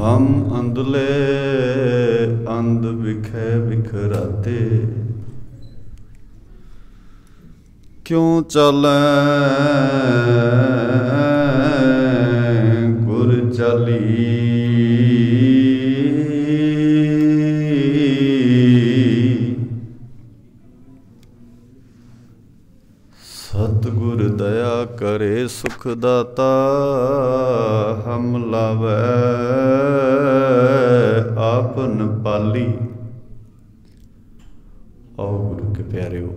हम अंधले अंध बिखै बिखराते, क्यों चलै गुर चाली। सतगुर दया करे सुख दाता, हम लावै आपन पाली। आओ गुरु के प्यारे हो,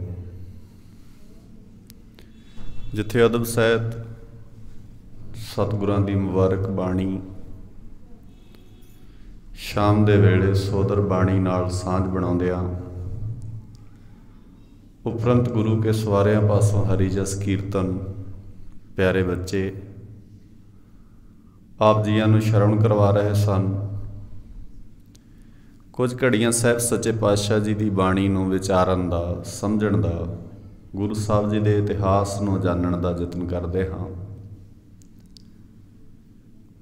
जिथे अदब सहित सतगुरां दी मुबारक बाणी शाम दे वेले सोदर बाणी नाल सांझ बनाउंदिआं, उपरंत गुरु के सवारियां पासों हरि जस कीर्तन प्यारे बच्चे आप जियां नूं शरण करवा रहे सन। कुछ घड़ियां साहिब सच्चे पातशाह जी की बाणी नूं विचारन दा, समझण दा, गुरु साहब जी के इतिहास नूं जानण दा यतन करते हाँ।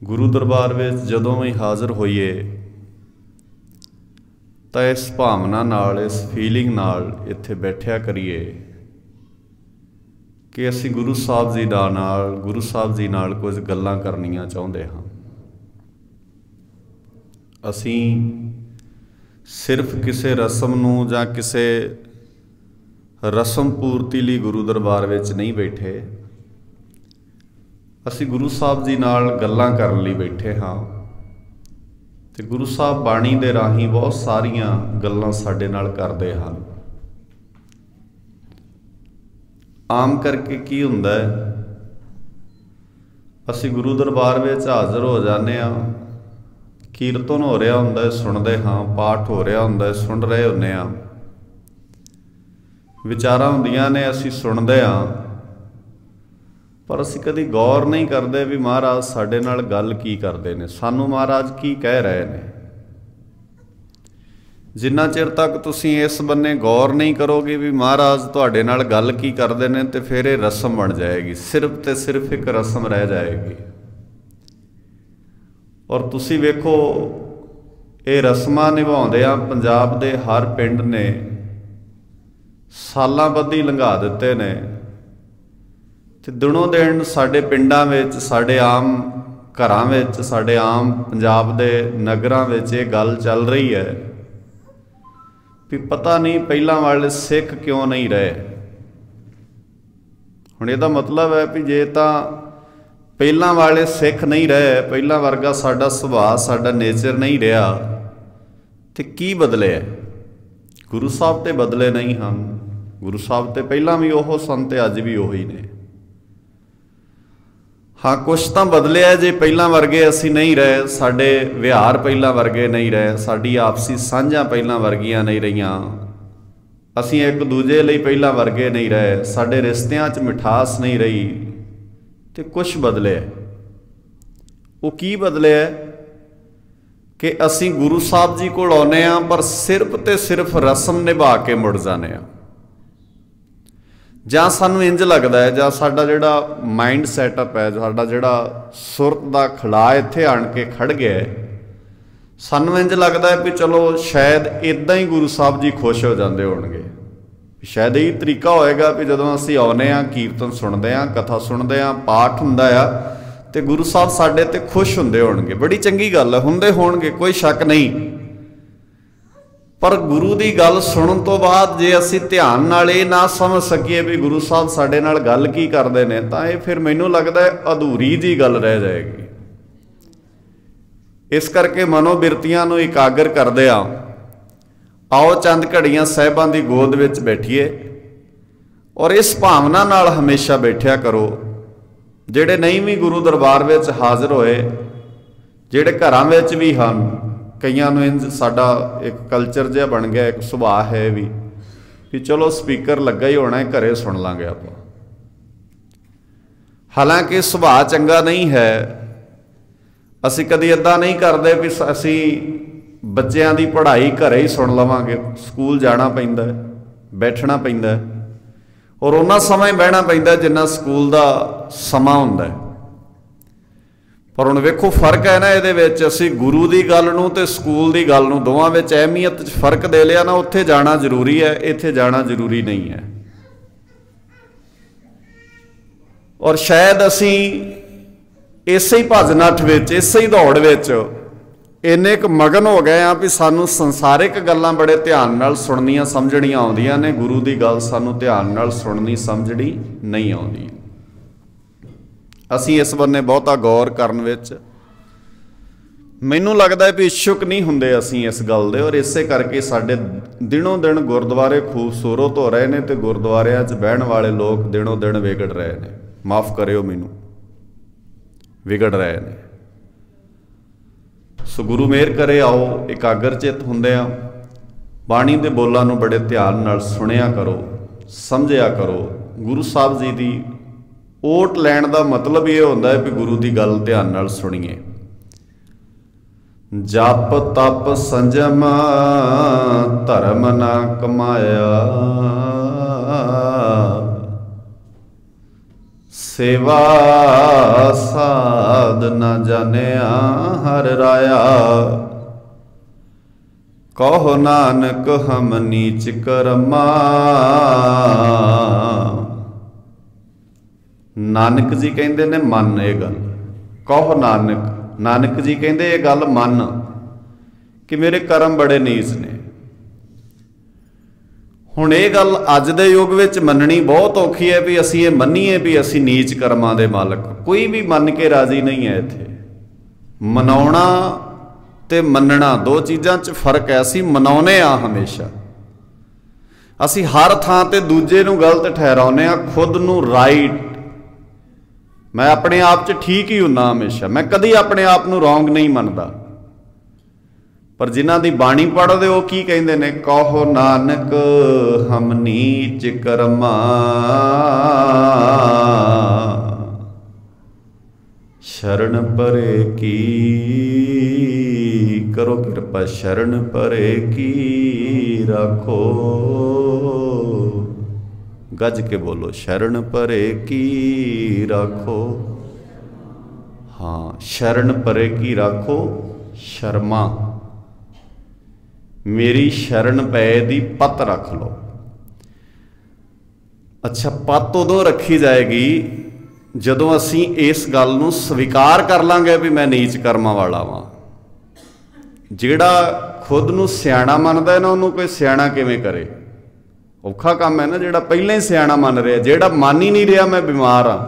गुरु दरबार विच जदों भी हाज़र होईए तो इस भावना नाल, इस फीलिंग नाल इत्थे बैठिया करिए कि असी गुरु साहब जी नाल, गुरु साहब जी नाल कुछ गल्लां करनियां चाहुंदे हाँ। असी सिर्फ किसी रस्म नूं जां किसी रस्म पूर्ति लई गुरु दरबार विच नहीं बैठे, असी गुरु साहब जी नाल गल्लां करन लई बैठे हाँ। ते गुरु साहब बाणी दे राही बहुत सारियां गल्लां साडे नाल करदे हन। आम करके की हुंदा है, असी गुरु दरबार विच हाज़र हो जाने आ, कीर्तन हो रहा हुंदा है सुनदे हाँ, पाठ हो रहा हुंदा है सुन रहे हुंदे आ, विचारां हुंदियां ने असी सुनदे हाँ, पर असी कदी गौर नहीं करते भी महाराज साडे नाल गल की करते हैं, सानू महाराज की कह रहे हैं। जिन्ना चिर तक तुसी इस बन्ने गौर नहीं करोगे भी महाराज तुहाडे नाल गल की करते हैं, तो फिर ये रस्म बन जाएगी, सिर्फ ते सिर्फ एक रस्म रह जाएगी। और तुसी वेखो ये रस्मां निभाउंदिआं पंजाब दे हर पिंड ने सालां बधी लंघा दिते ने, ते दिनों दिन साडे पिंडां विच, साडे आम घरां विच, साडे आम पंजाब दे नगरां विच ये गल चल रही है भी पता नहीं पहलां वाले सिख क्यों नहीं रहे। हुण इहदा मतलब है भी जे तां पहलां वाले सिख नहीं रहे, पहलां वर्गा साडा सुभाਅ, साडा नेचर नहीं रहा, ते की बदले? गुरु साहब ते बदले नहीं हन। गुरु साहब ते पहलां भी ओह सन ते अज भी ओही ने। हाँ कुछ तो बदलिया जे पहलां वर्गे असी नहीं रहे, साडे विहार पहलां वर्गे नहीं रहे, साडी आपसी सांझां पहलां वर्गियां नहीं रहियां, असी एक दूजे लई पहलां वर्गे नहीं रहे, साडे रिश्तियां च मिठास नहीं रही, ते कुछ बदलिया। वो की बदलिया कि असी गुरु साहब जी कोल आउंदे आ पर सिर्फ ते सिर्फ रस्म निभा के मुड़ जाने आ, जां सानू इंज लगदा है, जां साडा जिहड़ा माइंड सैटअप है, साडा जिहड़ा सुरत दा खड़ा इत्थे आण के खड़ गया है, सानू इंज लगदा है भी चलो शायद इदां ही गुरु साहब जी खुश हो जांदे होणगे, शायद यही तरीका होएगा भी जदों असीं आउंदे आ, कीर्तन सुणदे आ, कथा सुणदे आ, पाठ हुंदा आ, ते गुरु साहब साडे ते खुश हुंदे होणगे। बड़ी चंगी गल है, हुंदे होणगे, कोई शक नहीं। पर गुरु की गल सुनने तो बाद जे असी ध्यान नाल ये ना समझ सकीए भी गुरु साहब साडे नाल गल की करते हैं, तो ये फिर मैनू लगता है अधूरी जी गल रह जाएगी। इस करके मनोबिरतियां नूं एकागर करदे आओ चंद घड़ियां साहिबां दी गोद विच बैठिए और इस भावना नाल हमेशा बैठिया करो। जिहड़े नहीं भी गुरु दरबार विच हाज़र होए, जिहड़े घरां विच भी हन, कईयां नूं इंज साडा एक कल्चर जिहा बन गया, एक सुभाਅ है भी चलो स्पीकर लगा ही होना है, घरे सुन लांगे आपां। हालांकि सुभाਅ चंगा नहीं है, असी कदी इदां नहीं करते भी असी बच्चों की पढ़ाई घरे ही सुन लवांगे, स्कूल जाना पैंदा है, बैठना पैंदा है, और उन्ना समय बहना पैंदा जिन्ना स्कूल का समा हुंदा है। पर हुण वेखो फर्क है ना इहदे विच, असीं गुरु की गल नूं ते स्कूल की गल नूं दोवां विच अहमियत च फर्क दे लिया ना। उत्थे जाना जरूरी है, इत्थे जाना जरूरी नहीं है। और शायद असीं इसे ही भज नठ विच, इसे ही दौड़ विच इन्ने क मगन हो गए हैं भी सानू संसारिक गल्लां बड़े ध्यान नाल सुणनियां समझणियां आउंदियां ने, गुरु की गल सानू ध्यान नाल सुणनी समझनी नहीं आउंदी। असीं इस बन्ने बहुता गौर करन विच मैनूं लगदा है भी इच्छुक नहीं हुंदे असीं इस गल दे, और इसे करके साडे दिनों दिन गुरुद्वारे खूबसूरत हो रहे हैं ते गुरुद्वारियां च बहण वाले लोग दिनों दिन विगड़ रहे हैं। माफ़ करियो मैनूं, विगड़ रहे हैं। सो गुरु मेहर करे, आओ एकाग्र चित हुंदे आ बाणी दे बोलां नूं बड़े ध्यान नाल सुणिया करो, समझिया करो। गुरु साहब जी दी ओट लैण दा मतलब ये हुंदा है भी गुरु दी गल ध्यान नाल सुणीए। जप तप संजम धर्म ना कमाया, सेवा साध न जानिया हर राया। कहो नानक हम नीच कर्मा। नानक जी कहते ने मन ये गल, कहो नानक जी कहते ये गल मन कि मेरे कर्म बड़े नीच ने। हुण ये गल अज दे युग विच मननी बहुत औखी है भी असीं ये मन्नीए भी असीं नीच कर्मां दे मालक। कोई भी मन के राजी नहीं है। इत्थे मनाउणा ते मन्नणा दो चीज़ां च फर्क है। असीं मनाउने आ हमेशा, असीं हर थां ते दूजे नूं गलत ठहराउने आ, खुद नूं राइट। मैं अपने आप च ठीक ही हुन्ना हमेशा, मैं कदी अपने आप नूं रौंग नहीं मनदा। पर जिन्हां दी बाणी पढ़दे हो की कहंदे ने, कहो नानक हम नीच कर्मा। शरण परे की करो कृपा, शरण परे की राखो। गज के बोलो, शरण परे की राखो। हाँ, शरण परे की राखो शर्मा। मेरी शरण पै दी पत रख लो। अच्छा, पत उदों रखी जाएगी जदों असीं इस गल नूं स्वीकार कर लांगे भी मैं नीच कर्मां वाला वां। जिहड़ा खुद नूं सियाणा मनदा है ना, उहनूं कोई सियाणा किवें करे? औखा काम है ना। जिहड़ा पहले ही सियाणा मन रहा, जिहड़ा मान ही नहीं रहा मैं बीमार हाँ,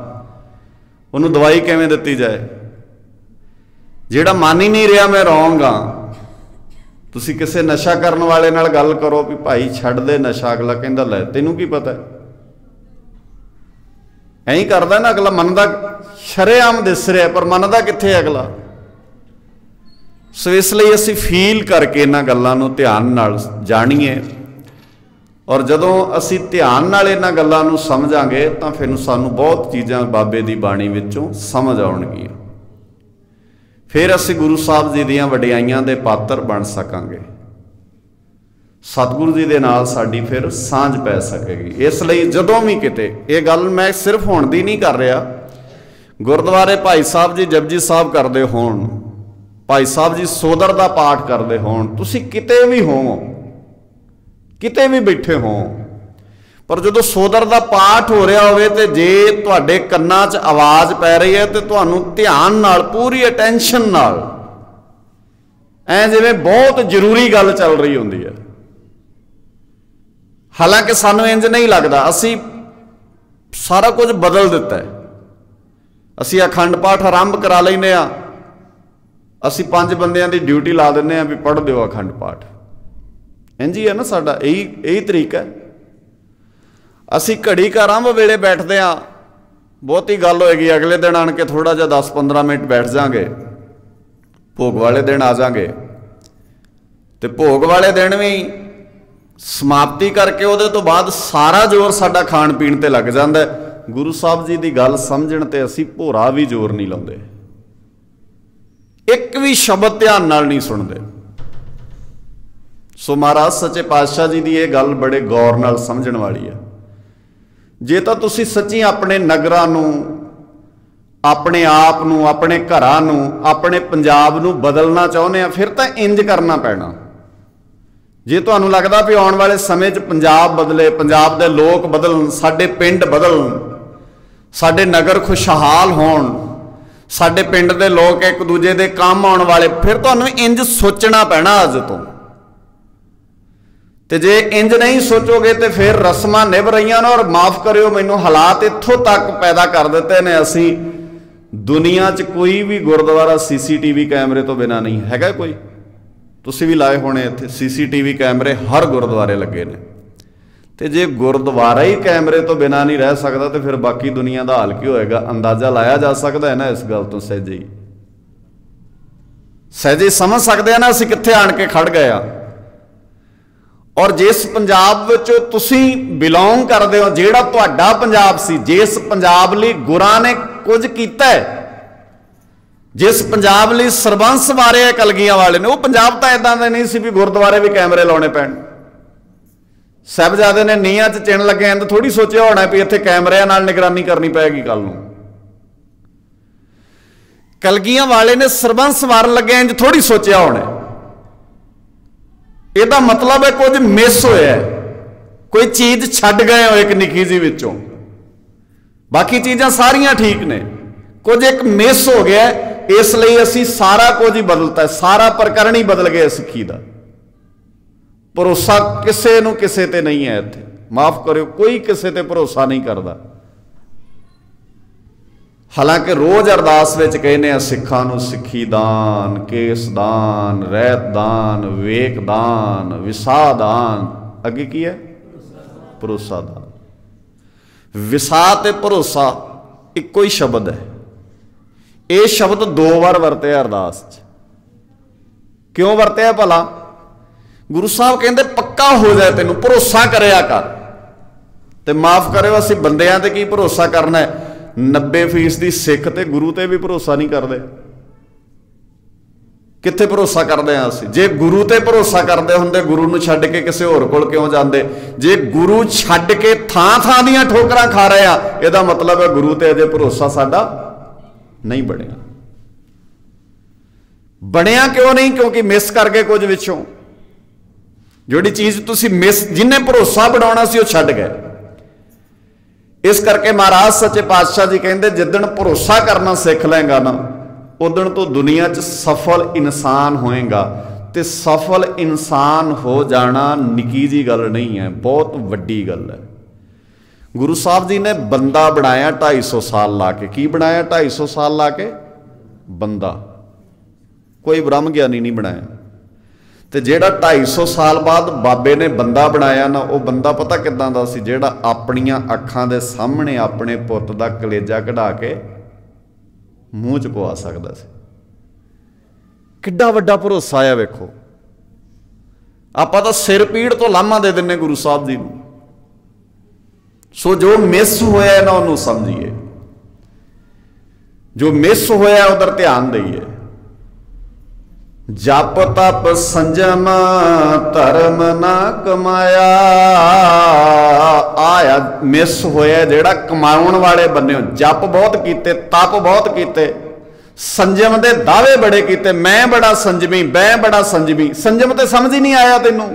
उहनूं दवाई किवें दित्ती जाए? जिहड़ा मान ही नहीं रहा मैं रौंग हाँ, तुसीं किसी नशा करने वाले नाल गल करो भी भाई छड्ड दे नशा, अगला कहंदा लै तैनूं की पता है? ऐं ही करदा ना अगला, मनदा शरेआम दिस रहा पर मनदा कित्थे अगला। सो इसलिए असीं फील करके इन्हां गल्लां नूं ध्यान नाल जाणीए, और जदों असीं ध्यान नाल इन्हां गल्लां नूं समझांगे तां फिर सानूं बहुत चीज़ां बाबे दी बाणी विचों समझ आउणगीਆਂ। फिर असीं गुरु साहब जी दीयां वडियाइयां दे पात्र बन सकांगे। सतगुरु जी दे नाल साडी फिर सांझ पै सकेगी। इसलिए जदों भी किते, ये गल मैं सिर्फ हुण दी नहीं कर रहा, गुरुद्वारे भाई साहब जी जपजी साहब करते होण, भाई साहब जी सोदर दा पाठ करते होण, तुसीं किते भी हो, किते भी बैठे हो, पर जदों सोदर दा पाठ हो रहा होवे ते जे तुहाडे कन्नां 'च आवाज़ पै रही है तो तुहानूं ध्यान नाल पूरी अटेंशन नाल ऐ जिवें बहुत जरूरी गल चल रही हुंदी है। हालांकि सानूं इंज नहीं लगदा, असीं सारा कुछ बदल दिता है। असीं अखंड पाठ आरंभ करा लैंदे आ, असीं 5 बंदियां दी ड्यूटी ला दिंदे आ भी पढ़ दिओ अखंड पाठ। इंज ही है ना साडा, यही तरीका है। असीं घड़ी का आरंभ वेले बैठते हैं, बहुती गल होएगी अगले दिन आण के थोड़ा जिहा 10-15 मिनट बैठ जाएंगे, भोग वाले दिन आ जाएंगे, तो भोग वाले दिन भी समाप्ति करके उहदे तो बाद सारा जोर साडा खाण पीण ते लग जांदा है। गुरु साहब जी की गल समझण ते असीं भोरा भी जोर नहीं लाउंदे, एक भी शब्द ध्यान नाल नहीं सुणदे। सो महाराज सच्चे पातशाह जी की यह गल बड़े गौर नाल समझण वाली है। जे तां तुसीं सच्ची अपने नगरां नूं, अपने आप नूं, अपने घरां नूं, अपने पंजाब नूं बदलना चाहुंदे आ, फिर तां इंज करना पैना। जे तुहानूं लगदा भी आउण वाले समय 'च पंजाब बदले, पंजाब दे लोक बदलन, साडे पिंड बदलन, साडे नगर खुशहाल होण, साडे पिंड दे लोक एक दूजे दे काम आउण वाले, फिर तुहानूं इंज सोचना पैना अज तो। ते जे इंज नहीं सोचोगे तो फिर रस्मां निभ रहीआं ने, और माफ़ करियो मैनूं, हालात इत्थों तक पैदा कर दिते ने असीं, दुनिया 'च कोई भी गुरुद्वारा CCTV कैमरे तो बिना नहीं हैगा। कोई तुसीं भी लाए होने इत्थे CCTV कैमरे हर गुरुद्वारे लगे ने। तो जे गुरुद्वारा ही कैमरे तो बिना नहीं रह सकता तो फिर बाकी दुनिया का हाल की होएगा, अंदाजा लाया जा सकता है ना इस गल तो। सहजे समझ सकते हैं ना असीं कित्थे आण के खड़ गए आ। और जिस पंजाब विचों तुसीं बिलोंग करदे हो, जिहड़ा तुहाडा पंजाब सी, जिस पंजाब लई गुरां ने कुछ कीता है, जिस पंजाब लई सरबंस मारे कलगियां वाले ने, वो पंजाब तां इदां दा नहीं सी भी गुरुद्वारे भी कैमरे लाउणे पैण। साहिबजादे ने नीहां 'च चिण लगे इंद थोड़ी सोचिया होना भी इत्थे कैमरिਆਂ नाल निगरानी करनी पैगी कल नूं। कलगियां वाले ने सरबंस मारन लगे इंज थोड़ी सोचिया होना। ਇਹਦਾ मतलब है कुछ मिस होया, कोई चीज़ छड्ड गए हो एक निक्की जी विचों, बाकी चीज़ां सारियां ठीक ने, कुछ एक मिस हो गया, इसलिए असीं सारा कुछ ही बदलता है, सारा प्रकरण ही बदल गया सिੱਖੀ ਦਾ। भरोसा किसे नूं किसे ते नहीं है इत्थे, माफ़ करियो, कोई किसे ते भरोसा नहीं करता। हालांकि रोज़ अरदास विच कहने आ सिखां नूं सिੱਖੀ दान, केस दान, रहत दान, विवेक दान, विसा दान, अगे की है भरोसा दान। विसा ते भरोसा इक्को ही शब्द है। ये शब्द 2 बार वरते अरदास च। क्यों वरते भला? गुरु साहब कहते पक्का हो जाए तेनों, भरोसा करिया कर। ते माफ़ करियो, असीं बंदियां ते की भरोसा करना है? 90% सिख ते गुरु ते भी भरोसा नहीं करते। कित्थे भरोसा करते हैं असीं? जे गुरु ते भरोसा करते हुंदे, गुरु नूं छड्ड के किसी होर कोल क्यों जांदे? जे गुरु छड्ड के थां थां दीयां ठोकरां खा रहे आ, इहदा मतलब है गुरु ते अजे भरोसा साडा नहीं बणिया। बणिया क्यों नहीं? क्योंकि मिस कर गए कुछ विचों। जिहड़ी चीज़ तुसीं मिस, जिन्हें भरोसा बनाउणा सी, ओह छड्ड गए। इस करके महाराज सच्चे पातशाह जी कहते जिदन भरोसा करना सीख लेगा ना, उदन तो दुनिया च सफल इंसान होएगा। तो सफल इंसान हो जाना निकी जी गल नहीं है, बहुत वड्डी गल है। गुरु साहब जी ने बंदा बनाया 250 साल ला के। की बनाया 250 साल ला के? बंदा। कोई ब्रह्म ज्ञानी नहीं बनाया। तो जेड़ा 250 साल बाद बाबे ने बंदा बनाया ना, वो बंदा पता किदां दा सी? जेड़ा अपनियां अखां दे सामने अपने पुੱਤ दा कलेजा कढ़ा के मूँह च पवा सकदा सी। किड्डा वड्डा भरोसा है वेखो। आपां तां सिर पीड़ तो लामा दे दिन्ने गुरु साहब जी नूं। सो जो मिस होया ना उन्होंने समझिए, जो मिस होया उधर ध्यान दईए। जप तप संजम धर्म ना कमाया, आया मिस होया जेड़ा कमाउण वाले बने। जप बहुत कीते, तप बहुत कीते, संजम दे दावे बड़े कीते, मैं बड़ा संजमी, मैं बड़ा संजमी। संजम ते समझ ही नहीं आया तैनूं।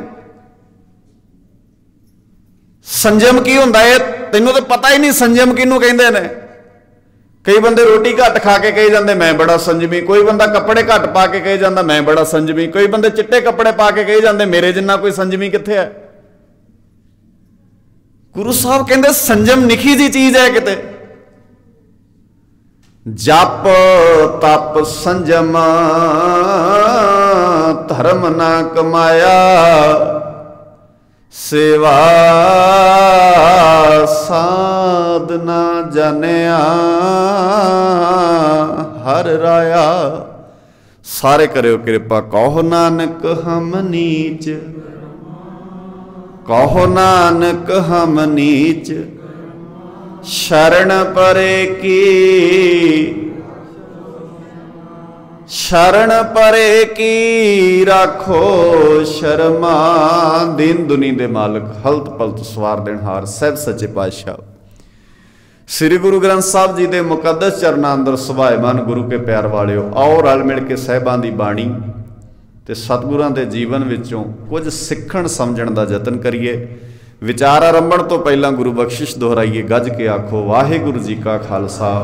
संजम की हुंदा है तैनूं तो पता ही नहीं संजम किहनूं कहंदे ने। कई बंदे रोटी घट खा के कही जाते मैं बड़ा संजमी, कोई बंदा कपड़े घट पा के कही जाता मैं बड़ा संजमी, कोई बंदे चिट्टे कपड़े पा के कही जाते मेरे जिन्ना कोई संजमी कित्थे है। गुरु साहब कहते संजम निखी जी चीज है किते। जप तप संजम धर्म ना कमाया, सेवा साधना जानिया हर राया। सारे करियो कृपा। कहो नानक हम नीच, कहो नानक हम नीच, शरण परे की, शरण परे की राखो शर्मा। दीन दुनी दे मालक, हलत पलत सवार देनहार साहिब सच्चे पातशाह श्री गुरु ग्रंथ साहब जी के मुकद्दस चरनां अंदर सुभाएमान गुरु के प्यार वालिओ, आओ रल मिल के साहिबां दी बाणी ते सतगुरां दे जीवन विचों कुछ सिੱਖਣ समझण दा यतन करिए। विचार आरंभण तो पहला गुरु बख्शिश दोहराइए, गज के आखो वाहिगुरू जी का खालसा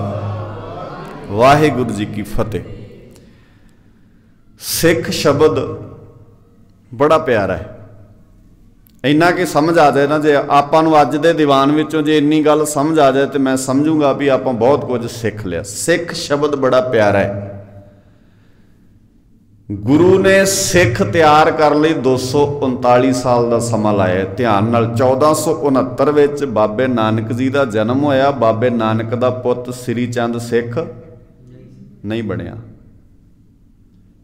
वाहिगुरू जी की फतेह। सिख शब्द बड़ा प्यारा है, इन्ना कि समझ आ जाए ना, जे आपां नूं अज दे दीवान विचों जे इन्नी गल समझ आ जाए तो मैं समझूंगा भी आपां बहुत कुछ सिख लिया। सिख शब्द बड़ा प्यारा है। गुरु ने सिख तैयार कर लई 239 साल का समा लाया। ध्यान नाल 1469 विच बाबे नानक जी का जन्म होया। बाबे नानक का पुत श्री चंद सिख नहीं बनिया।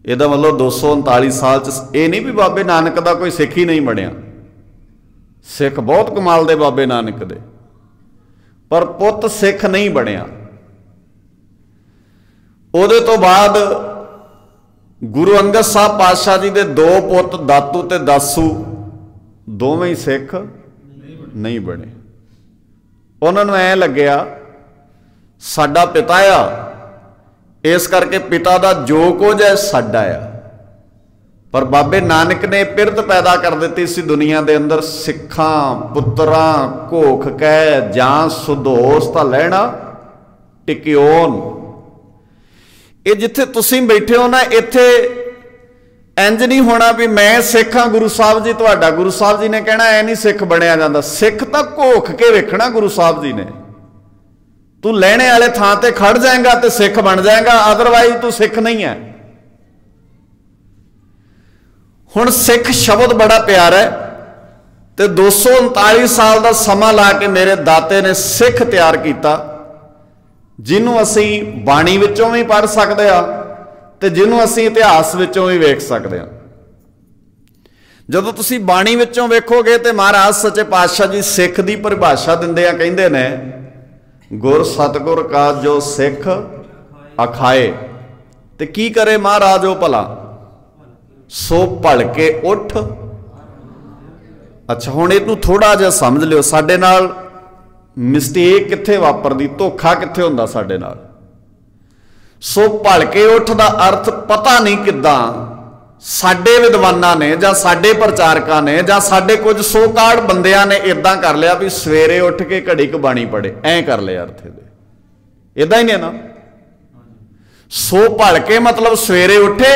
इहदा मतलब 239 साल च ये नहीं भी बाबे नानक का कोई सिख ही नहीं बनिया। सिख बहुत कमाल दे बाबे नानक दे, पर पुत सिख नहीं बनिया। उहदे तो बाद गुरु अंगद साहब पातशाह जी दे दो पुत दातू ते दासू दोवें ही सिख नहीं बने। उन्होंने ऐ लग्या साडा पिता आ, इस करके पिता दा जो कुछ है साडा आ। पर बाबे नानक ने पिरत पैदा कर दी सी दुनिया के अंदर, सिखां पुत्रां घोख कै जां सुदोस तां लैना टिक्योन। ये जिथे तुसीं बैठे हो ना, इत्थे इंज नहीं होना भी मैं सिख हाँ गुरु साहब जी तुहाडा। गुरु साहब जी ने कहना ऐ नहीं सिख बनिया जांदा। सिख तां घोख के वेखना गुरु साहब जी ने। तू लैणे वाले थां ते खड़ जाएगा तो सिख बन जाएगा, अदरवाइज तू सिख नहीं है। हुण सिख शब्द बड़ा प्यारा है ते 239 साल का समा ला के मेरे दाते ने सिख तैयार किया, जिन्हों असी बाणी विचों भी पढ़ सकते हैं ते जिन्हों असी इतिहास विचों भी वेख सकते हैं। जदों तुसी बाणी विचों वेखोगे तो महाराज सच्चे पातशाह जी सिख की परिभाषा दिंदे आ, कहिंदे ने गुर सतगुर का जो सिख अखाए ते की करे महाराज ओ भला सो भल के उठ। अच्छा हुण इहनूं थोड़ा जिहा समझ लिओ, साडे नाल मिसटेक कित्थे वापरदी, धोखा कित्थे हुंदा साडे नाल। सो भल के उठ दा अर्थ पता नहीं किद्दां साडे विद्वानां ने जां साडे प्रचारकां ने जां साडे कुछ सो काड़ बंदियां ने इदां कर लिया भी सवेरे उठ के घड़ी क बाणी पढ़े, ऐ कर लिया अर्थ इहदे। इदां ही नहीं ना। सो भल के मतलब सवेरे उठे।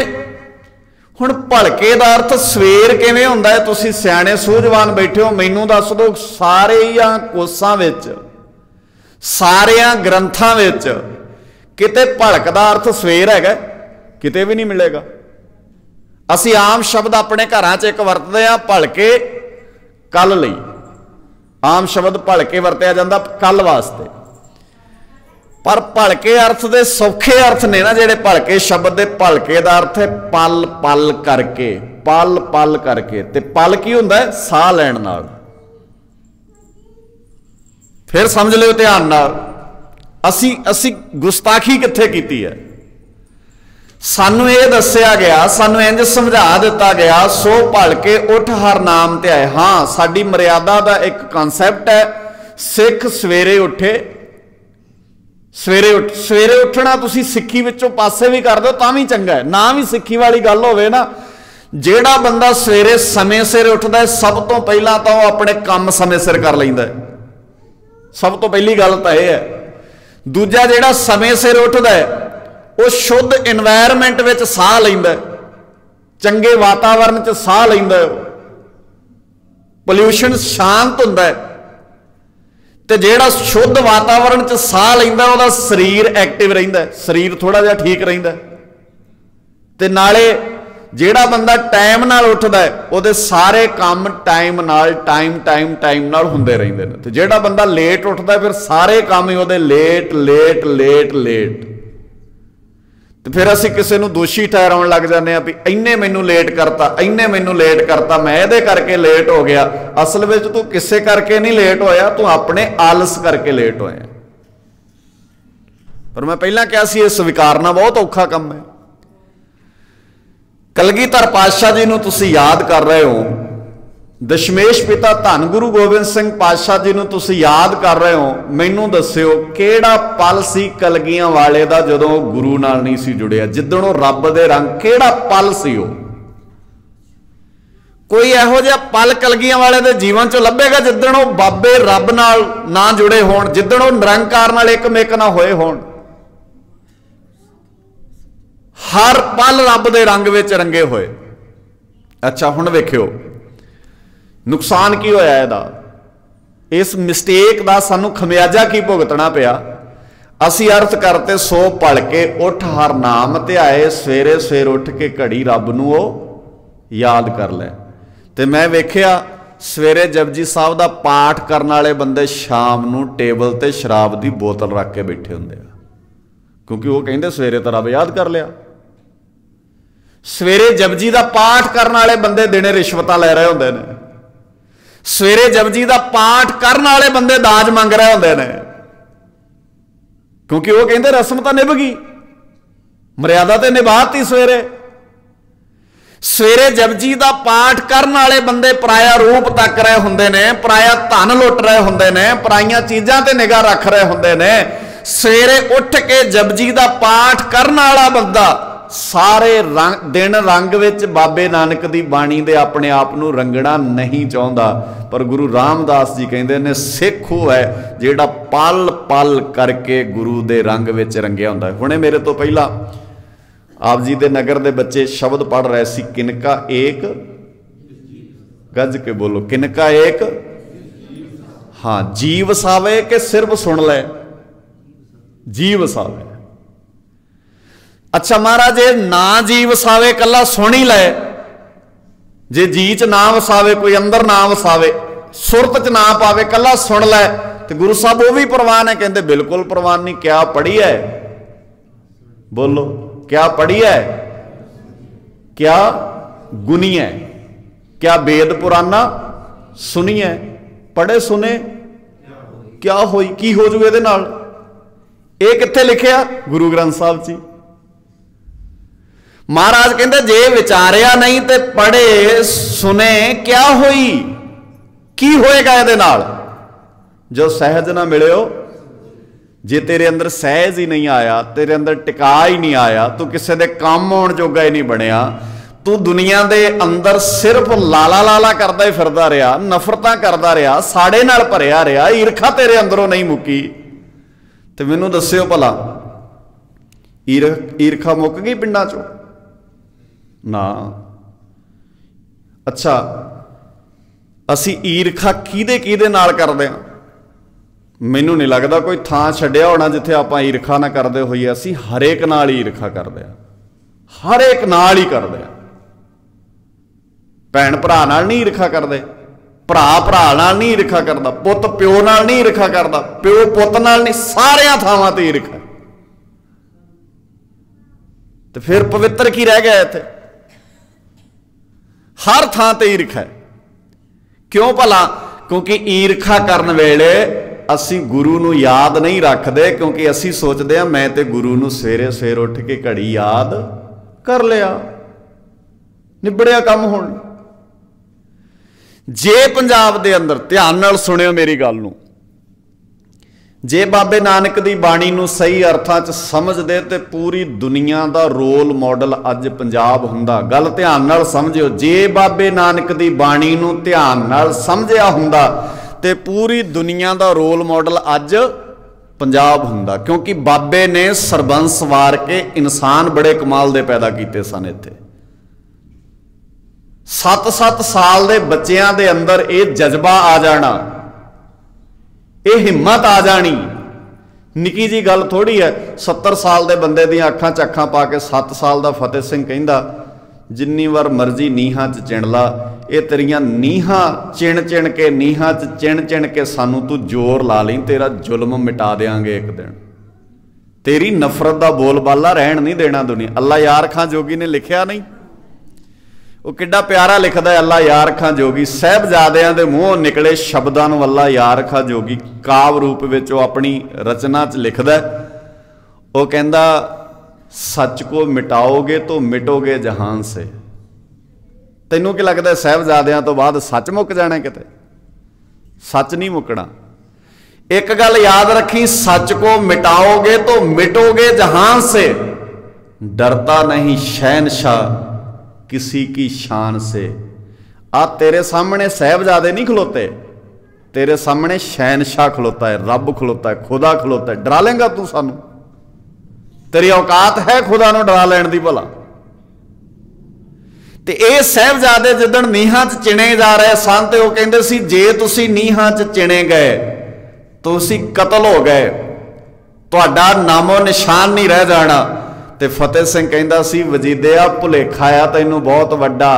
हुण भलके दा अर्थ सवेर किवें हुंदा है? तुसीं सियाणे सूझवान बैठे हो, मैनूं दस दो। सारियां कोसां विच सारियां ग्रंथां विच किते भलक दा अर्थ सवेर हैगा? किते भी नहीं मिलेगा। असीं आम शब्द अपने घरां च एक वरतदे आ, भलके कल लई। आम शब्द भलके वरतिया जांदा कल वास्ते, पर भलके अर्थ दे सौखे अर्थ ने ना जेड़े भलके शब्द दे। भलके दा अर्थ है पल पल करके, पल पल करके। ते पल की हुंदा है? साह लैण नाल। फिर समझ लिओ ध्यान नाल, असी गुस्ताखी कित्थे कीती है? सानू ये दस्सिया गया, सानू इंज समझा दिता गया सो भलके उठ हर नाम ते आए। हाँ, साडी मर्यादा दा एक कॉन्सैप्ट है, सिख सवेरे उठे। सवेरे उठना तुसी सिक्खी विचों पासे भी कर दो तां भी चंगा है, ना भी सिक्खी वाली गल होवे ना। जेड़ा बंदा सवेरे समय सिर उठदा है, सब तो पहला तो वह अपने काम समय सिर कर लैंदा है। सब तो पहली गल तो यह है। दूजा जेड़ा समय सिर उठदा है वह शुद्ध इन्वायरमेंट विच साह लैंदा है, चंगे वातावरण च साह लैंदा है, पोल्यूशन शांत हुंदा है। ते जेड़ा शुद्ध वातावरण च साह लैंदा उहदा शरीर एक्टिव रहिंदा है, शरीर थोड़ा जिहा ठीक रहिंदा है। ते नाले जेड़ा बंदा टाइम नाल उठदा है उहदे सारे काम टाइम नाल टाइम नाल हुंदे रहिंदे ने। ते जेड़ा बंदा लेट उठदा है फिर सारे काम ही उहदे लेट लेट लेट लेट। तो फिर असीं किसी नूं दोषी ठहराउण लग जांदे आ भी इन्ने मैनूं लेट करता, इन्ने मैनूं लेट करता, मैं इहदे करके लेट हो गया। असल विच तूं किसे करके नहीं लेट होया, तूं अपने आलस करके लेट होया। पर मैं पहलां कहा सी, इह स्वीकारना बहुत औखा काम है। कलगीधर पातशाह जी नूं तुसीं याद कर रहे हो, दशमेश पिता धन गुरु गोबिंद सिंह पातशाह जी नूं तुसीं याद कर रहे हो, मैनूं दस्सिओ किहड़ा पल सी कलगियां वाले दा जदों गुरु नाल नहीं सी जुड़िया, जिद्दण ओह रब दे रंग, किहड़ा पल सी ओह? कोई इहो जिहा पल कलगियां वाले दे जीवन चों लभेगा जिद्दण ओह बाबे रब नाल ना जुड़े होण, जिद्दण ओह निरंकार नाल एकमेक ना होए होण। हर पल रब दे रंग विच रंगे होए। अच्छा हुण वेखिओ नुकसान की होया इहदा, इस मिसटेक दा सानू खमियाजा की भुगतना पिया। असी अर्थ करते सो पल के उठ हर नाम ध्याए, सवेरे सवेर उठ के घड़ी रब नूं ओ याद कर लै। ते मैं वेखिया सवेरे जपजी साहब दा पाठ करन वाले बंदे शाम नूं टेबल ते शराब दी बोतल रख के बैठे हुंदे आ, क्योंकि वो कहिंदे सवेरे तो रब याद कर लिया। सवेरे जपजी दा पाठ करन वाले बंदे दिने रिश्वतां लै रहे हुंदे ने, सवेरे जपजी दा पाठ करन वाले बंदे दाज मंग रहे हुंदे ने, क्योंकि वो कहिंदे रस्म तां निभ गई, मर्यादा ते निभाती। सवेरे सवेरे जपजी दा पाठ करन वाले बंदे पराया रूप तक रहे हुंदे ने, पराया धन लुट रहे हुंदे ने, पराइयां चीजां ते निगाह रख रहे हुंदे ने। सवेरे उठ के जपजी दा पाठ करन वाला बंदा सारे दिन रंग विच बाबे नानक दी बाणी दे अपने आप नूं रंगना नहीं चाहुंदा, पर गुरु रामदास जी कहिंदे ने सिख वो है जिहड़ा पल पल करके गुरु दे रंग विच रंगिया हुंदा है। हुणे मेरे तो पहला आप जी दे नगर दे बच्चे शब्द पढ़ रहे सी, किनका एक, गज के बोलो, किनका एक, हाँ जी वसावे के सिर्फ सुन ले, जी वसावे। अच्छा महाराज जे ना जी वसावे कला सुन ही ले, जे जी च ना वसावे, कोई अंदर ना वसावे, सुरत च ना पावे, कला सुन ले, तो गुरु साहब वो भी प्रवान है? कहते बिल्कुल प्रवान नहीं। क्या पढ़ी है? बोलो क्या पढ़ी है? क्या गुनी है? क्या वेद पुराना सुनी है? पढ़े सुने क्या होई, की हो जू इहदे नाल? ये कित्थे लिखिया? गुरु ग्रंथ साहब जी। महाराज कहते जे विचारिया नहीं ते पढ़े सुने क्या होई, की होएगा इहदे नाल? जो सहज ना मिलियो, जे तेरे अंदर सहज ही नहीं आया, तेरे अंदर टिका ही नहीं आया, तू किसी दे काम आउण जोगा ही नहीं बनिया, तू दुनिया दे अंदर सिर्फ लाला लाला करदा ही फिरदा रहा, नफरतां करदा रहा, साड़े नाल भरिया रहा, ईरखा तेरे अंदरों नहीं मुक्की। ते मैनूं दस्सिओ भला ईरखा मुक गई पिंडां चों? ना। अच्छा असी ईरखा किहदे किहदे नाल करदे हां? मैनूं नहीं लगदा कोई थां छड्डिया होना जिथे आपां ईरखा ना करदे होईए। असी हरेक नाल ईरखा करदे हां, हरेक नाल ही करदे हां। भैण भरा नाल नहीं ईरखा करदे, भरा भरा नाल नहीं ईरखा करदा, पुत प्यो नाल नहीं ईरखा करदा, प्यो पुत नाल नहीं, सारियां थावां ते ईरखा। ते फिर पवित्र की रह गया इत्थे? हर थां ते ईरखा है। क्यों भला? क्योंकि ईरखा करन वेले असी गुरु नूं याद नहीं रखते, क्योंकि असी सोचते हैं मैं ते गुरु नूं सवेरे सवेर उठ के घड़ी याद कर लिया, निबड़िया काम हुण। जे पंजाब दे अंदर ध्यान नाल सुनियो मेरी गल नूं, जे बाबे नानक दी बाणी नूं सही अर्थां च समझदे ते पूरी दुनिया दा रोल मॉडल अज पंजाब हुंदा। गल ध्यान नाल समझियो, जे बाबे नानक दी बाणी नूं ध्यान नाल समझिया हुंदा ते पूरी दुनिया दा रोल मॉडल अज पंजाब हुंदा, क्योंकि बाबे ने सरबंस वार के इंसान बड़े कमाल दे पैदा कीते सन। इत्थे 7-7 साल दे बच्चियां दे अंदर ये जज्बा आ जाना, ये हिम्मत आ जानी, निकी जी गल थोड़ी है। 70 साल दे बंदे दी अखां च अखां पा के 7 साल दा फतेह सिंह कहिंदा जिन्नी वार मर्जी नीहां च चिण ला, ये तेरियां नीहां चिण चिण के, नीहां च चिण चिण के सानू तू जोर ला ली, तेरा जुल्म मिटा देंगे एक दिन, तेरी नफरत दा बोलबाला रहन नहीं देना दुनिया। अल्लाह यार खां जोगी ने लिखिया नहीं, वो किड्डा प्यारा लिखदा है, अल्लाह यार खां जोगी साहिबजादियां दे मूहों निकले शब्दां नूं अल्लाह यार खां जोगी काव रूप विच वो अपनी रचना च लिखदा। वो कहंदा सच को मिटाओगे तो मिटोगे जहान से, तैनूं की लगता साहिबजादियां तो बाद सच मुक जाना? किते सच नहीं मुकना। एक गल याद रखी, सच को मिटाओगे तो मिटोगे जहां से, डरता नहीं शहनशाह किसी की शान से। आ तेरे सामने साहिबजादे नहीं खलोते, तेरे सामने शहनशाह खलोता है, रब खलोता है, खुदा खलोता है। डरा लेंगा तू सानू? तेरी औकात है खुदा नूं डरा लैण दी भला? ते ये साहिबजादे जिदण नीहां च चिणे जा रहे सन ते वो कहंदे सी जे तुसी नीहां च चिणे गए तुसी कतल हो गए, तुहाडा नामो निशान नहीं रह जाना। ते फतेह सिंह कहंदा सी वजीदिया भुलेखा आ तैनूं बहुत वड्डा,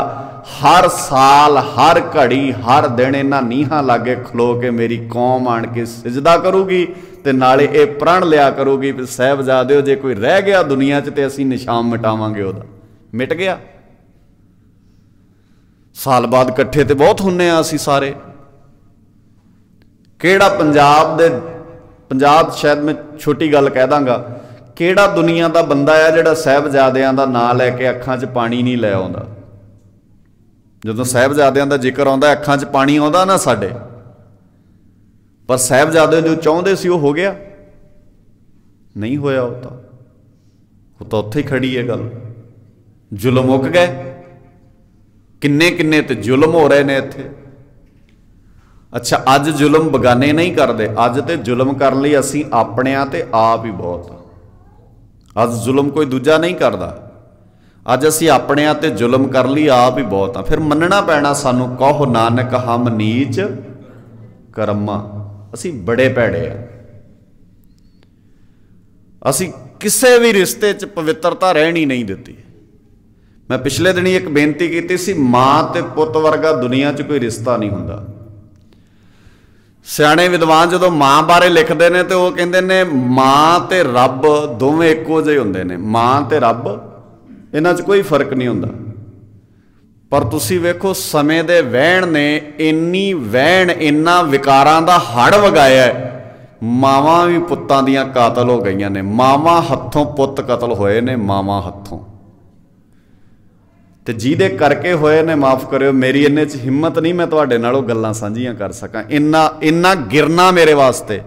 हर साल हर घड़ी हर दिन इन्हां नीहां लागे खलो के मेरी कौम आण के सिजदा करूगी ते नाले ये प्रण लिया करूगी भी साहिबजादिओ जे कोई रह गया दुनिया च ते असीं निशान मिटावांगे ओहदा। मिट गया। साल बाद इकट्ठे तो बहुत हुन्ने आ असीं सारे। किहड़ा पंजाब शायद मैं छोटी गल कह दांगा, किहड़ा दुनिया का बंदा है जिहड़ा साहिबजादियां दा नां लैके अखां च पानी नहीं लै आउंदा? जदों साहिबजादियां दा जिक्र आउंदा अखां च पानी आउंदा ना साडे, पर साहिबजादे जो चाहुंदे सी वो हो गया नहीं होया। वो तो उत्थे ही खड़ी है गल। जुल्म मुक गए। किन्ने किन्ने ते जुल्म हो रहे ने इत्थे। अच्छा अज जुल्म बगाने नहीं करते, अज तो जुल्म करने लई असीं अपणिआं ते आप ही बहुत। अज जुल्म कोई दूजा नहीं करता, अज असीं अपणिआं ते जुल्म कर लई आप ही बहुत हाँ। फिर मनना पैना सानू, कहो नानक हम नीच करमा, असीं बड़े भैड़े आ। असीं किसी भी रिश्ते च पवित्रता रहनी नहीं दिती। मैं पिछले दिनी एक बेनती की सी, मां ते पुत वर्गा दुनिया च कोई रिश्ता नहीं हुंदा। सियाणे विद्वान जो मां बारे लिखते हैं तो वह कहते हैं मां ते रब दोवें इक्को जिहे हुंदे ने। मां ते रब इन्हां च कोई फर्क नहीं हुंदा। पर तुसीं वेखो समय दे वहण ने इन्नी वहण इन्ना विकारां दा हड़ वगाया है, मावां भी पुत्तां दियां कातल हो गईयां ने। मावां हत्थों पुत्त कतल होए ने, मावां हत्थों। ते जिहदे करके होए ने माफ़ करियो, मेरी इन्ने च हिम्मत नहीं मैं तुहाडे नालों गल्लां साझीआं कर सकां। इन्ना गिरना मेरे वास्ते।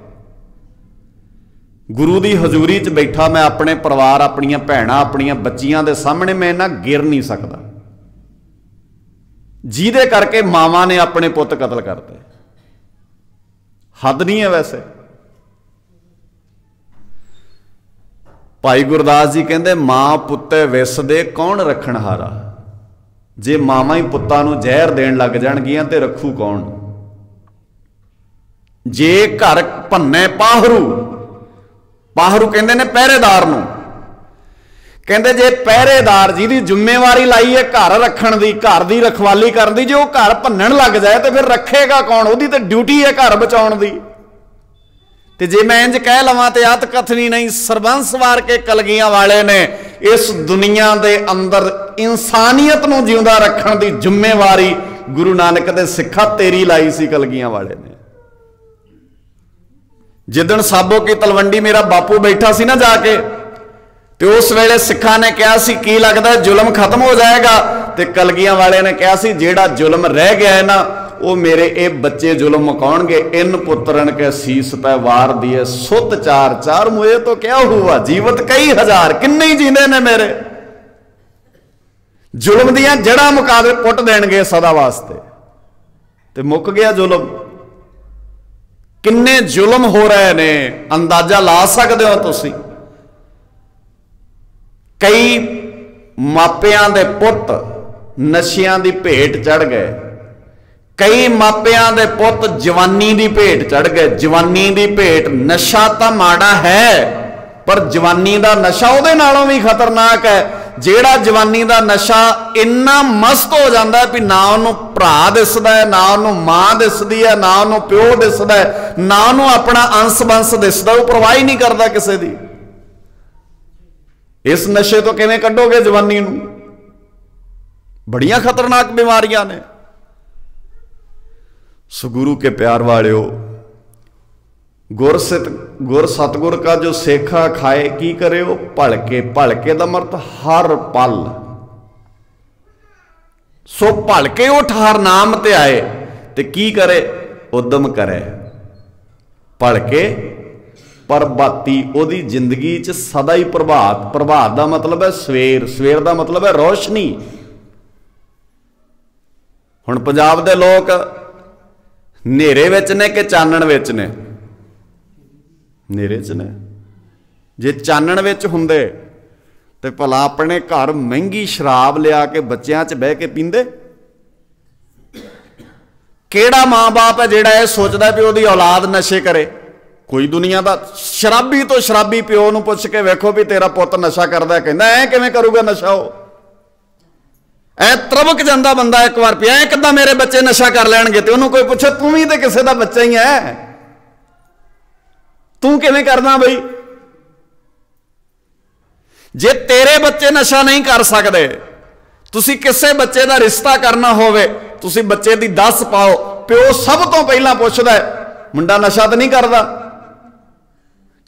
गुरु की हजूरी च बैठा मैं अपने परिवार, अपनियां भैणां, अपनियां बच्चियां दे सामने मैं इन्ना गिर नहीं सकदा, जिहदे करके मावां ने अपने पुत्त कतल करते। हद नहीं है वैसे। भाई गुरदास जी कहते मां पुत्ते विस दे कौन रखण हारा। जे मावां ही पुत्तां नूं जहर देण लग जाणगियां ते रखू कौन। जे घर भन्ने पाहरू, पाहरू कहंदे ने पहरेदार नूं, कहंदे जे पहरेदार जिहदी जिम्मेवारी लाई है घर रखण दी, घर दी रखवाली करन दी, जे वो घर भन्नण लग जाए तो फिर रखेगा कौन? उहदी ते ड्यूटी है घर बचाउण दी। ते जे मैं इंज कह लवां ते अत कथनी नहीं, सरबंस वार के कलगियां वाले ने इस दुनिया दे अंदर इंसानियत नूं जिउंदा रखण दी जिम्मेवारी गुरु नानक दे सिखा तेरी लाई सी कलगियां वाले ने। जिदन साबो की तलवंडी मेरा बापू बैठा सी ना जाके, ते उस वेले सिखा ने कहा सी की लगदा जुल्म खत्म हो जाएगा? ते कलगियां वाले ने कहा सी जेड़ा जुल्म रह गया है ना वो मेरे ये बच्चे जुल्म मुकाउणगे। इन पुत्रन के शीस पे वार दिए सुत चार चार, मुझे तो क्या हुआ जीवत कई हजार, किन्ने ही जींदे ने मेरे। जुल्म दियां जड़ां मुका दे पुट देणगे सदा वास्ते। ते मुक गया जुल्म। किन्ने जुल्म हो रहे ने अंदाजा ला सकते हो तुसीं। कई मापियां दे पुत नशियां दी भेट चढ़ गए, कई मापियां दे पुत जवानी दी भेट चढ़ गए। जवानी दी भेट, नशा तो माड़ा है पर जवानी दा नशा उहदे नालों भी खतरनाक है। जेड़ा जवानी दा नशा इन्ना मस्त हो जाता है भी ना उन्होंने भरा दिसदा है, ना उन्होंने मां दिसदी है, ना उन्होंने प्यो दिसदा है, ना उन्होंने अपना अंश बंश दिसदा। वो परवाह ही नहीं करता किसी दी। इस नशे तो किवें कड्डोगे जवानी नूं? बड़ियां खतरनाक बीमारियां ने। सुगुरु के प्यार वालियो, गुर सतगुर का जो सेखा खाए की करे वो भलके। भलके दा मर्थ हर पल सो भलके उठ हर नाम ते आए, ते की करे उद्यम करे। भलके प्रभाती, ओदी जिंदगी च सदा ही प्रभात। प्रभात का मतलब है सवेर, सवेर का मतलब है रोशनी। हुण पंजाब दे लोग नेरे विच ने कि चानण विच ने? नेरे च ने। जे चानण विच हुंदे ते भला अपने घर महंगी शराब लिया के बच्चों च बह के पींदे? केड़ा मां बाप है जिहड़ा यह सोचदा भी ओदी औलाद नशे करे? कोई दुनिया का शराबी तो शराबी प्यो नूं पुछ के वेखो भी तेरा पुत नशा करदा है, कहंदा ऐ किवें करूगा नशा? हो ऐ तरबक जांदा बंदा एक बार पिया, ऐ किद्दां मेरे बच्चे नशा कर लैणगे? ते उहनूं कोई पुछे तूं भी तो किसी का बच्चा ही है, तू किवें करदा बई? जे तेरे बच्चे नशा नहीं कर सकते, तुसी किसी बच्चे का रिश्ता करना होवे, तुसी बच्चे दी दस पाओ, प्यो सब तो पहला पुछदा है मुंडा नशा तो नहीं करता?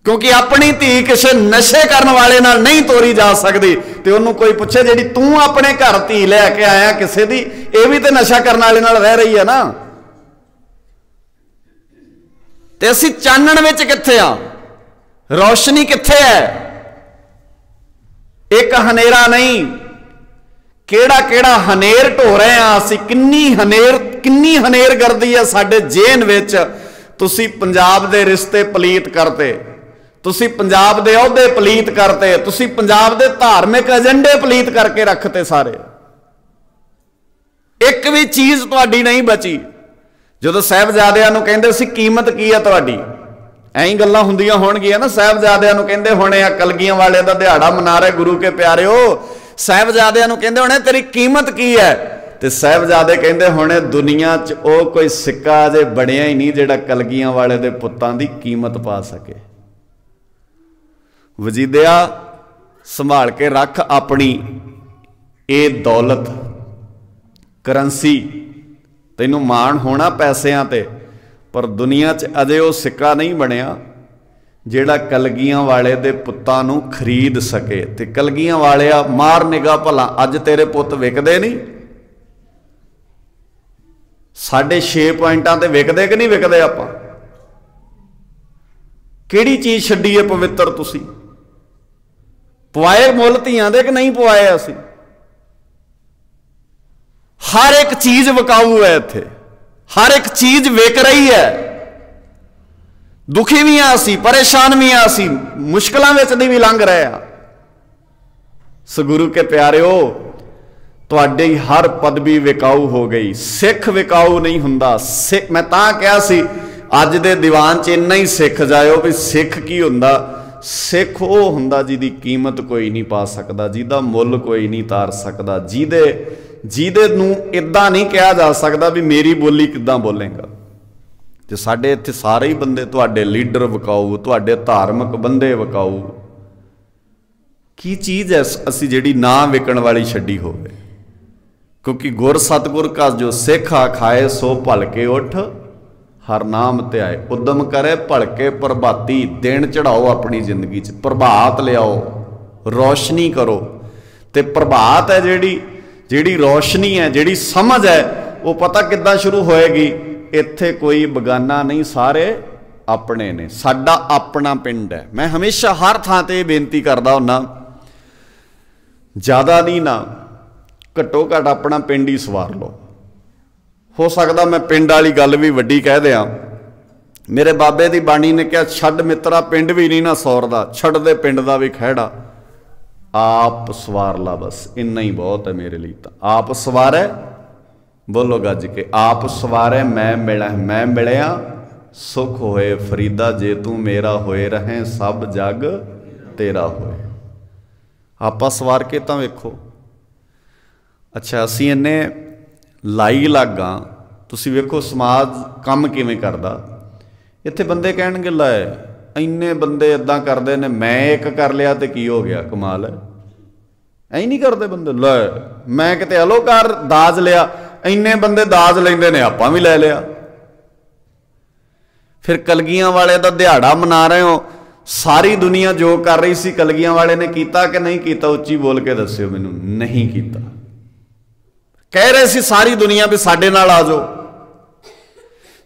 क्योंकि अपनी धी किसी नशे करने वाले नाल नहीं तोरी जा सकती, तो उन्होंने कोई पूछे जी तू अपने घर धी लैके आया किसी दी, यह भी तो नशा करने वाले नाल रह रही है ना। ते असी चानण विच कित्थे आ? रोशनी कित्थे है? एक हनेरा नहीं, केड़ा केड़ा हनेर ढो रहे हैं असी। किन्नी हनेर गर्दी है साडे जेन विच। तुसी पंजाब दे रिश्ते पलीत करते, तुसी पंजाब दे अहुदे पलीत करते, तुसी पंजाब दे धार्मिक एजेंडे पलीत करके रखते सारे। एक भी चीज तुहाडी नहीं बची। जदों साहिबजादियां नूं कहंदे सी कीमत की है तुहाडी, ऐं गल्लां हुंदियां होणगीਆਂ ना। साहिबजादियां नूं कहंदे होणे आ कलगियां वाले दा दिहाड़ा मना रहे गुरु के प्यारिओ, साहिबजादियां नूं कहंदे होणे तेरी कीमत की है? ते साहिबजादे कहंदे होणे दुनिया च ओ कोई सिक्का अजे बणिया ही नहीं जिहड़ा कलगियां वाले दे पुत्तां दी कीमत पा सके। वजीदिया संभाल के रख अपनी ये दौलत, करंसी। तैनूं माण होना पैसिਆਂ ते, पर दुनिया च अजे वो सिक्का नहीं बनिया जिहड़ा कलगियां वाले दे पुत्तां नूं खरीद सके। ते कलगियां वालिया मार निगाह भला अज तेरे पुत्त विकदे नहीं? 6.5 पॉइंटां ते विकदे कि नहीं विकदे? आपां किहड़ी चीज़ छड्डी है पवित्र? तुसीं पवाए मुल धीआं दे कि नहीं पवाए? असीं हर एक चीज विकाऊ है इत्थे, हर एक चीज विक रही है। दुखी भी हाँ असीं, परेशान भी हाँ असीं, मुश्किलों विच दी भी लंघ रहे हैं। सगुरु के प्यारिओ तुहाडी हर पदवी विकाऊ हो गई। सिख विकाऊ नहीं हुंदा। सिख मैं तां कहा सी अज दे दीवान च इन्ना ही सिख जाओ भी सिख की हुंदा। सिख वो हुंदा जिहदी कीमत कोई नहीं पा सकता, जिहदा मुल कोई नहीं तार सकता, जिहदे नूं इदां नहीं कहा जा सकता भी मेरी बोली किदां बोलेगा। ते साडे इत्थे सारे ही बंदे तुहाडे लीडर विकाऊ, तुहाडे धार्मिक बंदे विकाऊ। की चीज़ है असी जिहड़ी ना विकण वाली छड्डी होवे? क्योंकि गुर सतगुर का जो सिख आ खाए सो भलके उठ हर नाम ते आए। उद्यम करे भलके प्रभाती, दिन चढ़ाओ अपनी जिंदगी च, प्रभात लियाओ, रोशनी करो। ते प्रभात है जिहड़ी रोशनी है, जिहड़ी समझ है, वो पता किद्दां शुरू होएगी? इत्थे कोई बगाना नहीं, सारे अपने ने। साडा अपना पिंड है। मैं हमेशा हर थां ते बेनती करदा हुन्ना, ज़्यादा नहीं ना, घट्टो घट अपना पिंड ही सवार लो। हो सकता मैं पिंड वाली गल भी वड्डी कह दियां। मेरे बाबे की बाणी ने कहा छड्ड मित्रा पिंड भी नहीं ना सौरदा, छड्ड दे पिंड दा भी खैड़ा, आप सवार ला, बस इन्ना ही बहुत है मेरे लिए। तो आप सवारे, बोलो गज के, आप सवारे मैं मिलिया सुख होए फरीदा, जे तू मेरा होए रहें सब जग तेरा होए। आप सवार के तो वेखो। अच्छा असी इन्ने लाई लागा, तुसी वेखो समाज काम किवें करदा। इत्थे बंदे कहणगे लै इन्ने बंदे इदां करदे ने, मैं एक कर लिया तो की हो गया, कमाल है। ऐ नहीं करते बंदे, लै मैं किते अलोकार दाज लिया, इन्ने बंदे दाज लैंदे ने, आपां भी लै लिया। फिर कलगियां वाले दा दिहाड़ा मना रहे हो, सारी दुनिया जो कर रही सी कलगियां वाले ने कीता कि नहीं कीता? उच्ची बोल के दस्सिओ मैनूं। नहीं कीता। कह रहे सी सारी दुनिया भी साडे नाल आ जाओ।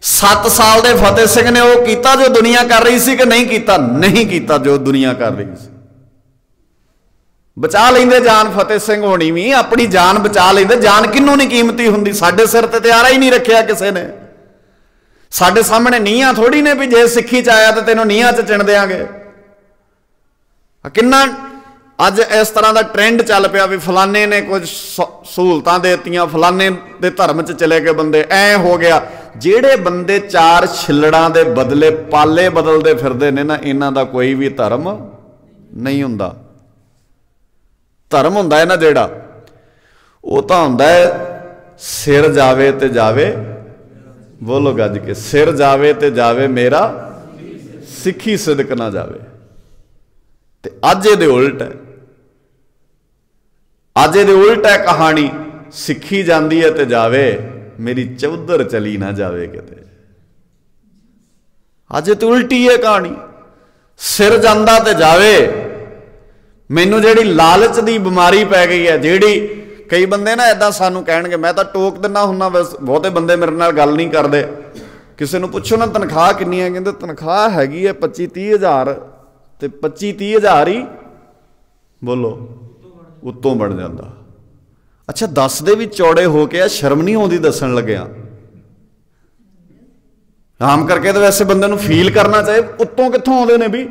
7 साल दे फतेह सिंह ने वो कीता जो दुनिया कर रही सी कि नहीं कीता? नहीं कीता जो दुनिया कर रही सी। बचा लेंदे जान फतेह सिंह होनी भी अपनी जान बचा लेंदे। जान किन्नू नहीं कीमती हुंदी? साडे सिर ते त्यारा ही नहीं रखिया किसी ने। साडे सामने नीहां थोड़ी ने भी जे सिੱਖੀ च आया तो तेनों नीहां च चिण देंगे। किन्ना अज इस तरह का ट्रेंड चल पिया भी फलाने ने कुछ सहूलतां देतियां, फलाने दे धर्म च चले गए बंदे, ऐ हो गया। जेड़े बंदे 4 छिल्लड़ां दे बदले पाले बदलते फिरदे ने ना, इन्हां दा कोई भी धर्म नहीं हुंदा। धर्म हुंदा है ना जेड़ा, वो तां हुंदा है सिर जावे ते जावे, बोलो गज के, सिर जावे ते जावे मेरा सिੱਖੀ सिदक ना जावे। ते अज इहदे उल्ट है, अज इहदे उल्ट है कहानी। सिੱਖੀ जाती है तो जावे मेरी चौधर चली ना जावे किते। अज तो उल्टी है कहानी। सिर जाता तो जावे, मैनू जिहड़ी लालच की बीमारी पै गई है, जिहड़ी कई बंदे ना इदां सानू कहणगे, मैं तो टोक दिना हुन्ना, बस बहुते बंदे मेरे नाल गल नहीं करते। किसी नूं पुछो ना तनख्वाह किन्नी है, कहंदे तनख्वाह हैगी है 25-30 हज़ार, तो 25-30 हज़ार ही बोलो उत्तों बन जाता। अच्छा दस दे भी चौड़े हो के शर्म नहीं आउंदी दसन लग्या। आम करके तो वैसे बंदे नूं फील करना चाहिए, उत्तों कित्थों आउंदे ने भी।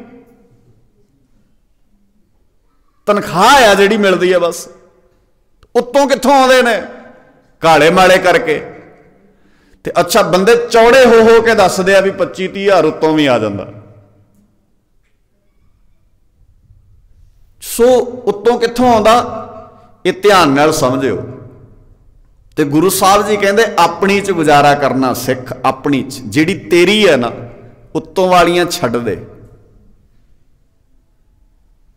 तनख्वाह आ जिहड़ी मिलदी है बस, उत्तों कित्थों आउंदे ने काले माले करके। ते अच्छा बंदे चौड़े हो के दसदे आ भी 25-30 हज़ार उत्तों भी आ जांदा। सो उत्तों कित्थों आउंदा, ये ध्यान नाल समझिओ। ते गुरु साहब जी कहंदे अपनी च गुजारा करना सिख, अपनी च जिहड़ी तेरी है ना, उत्तों वालियां छड्ड दे।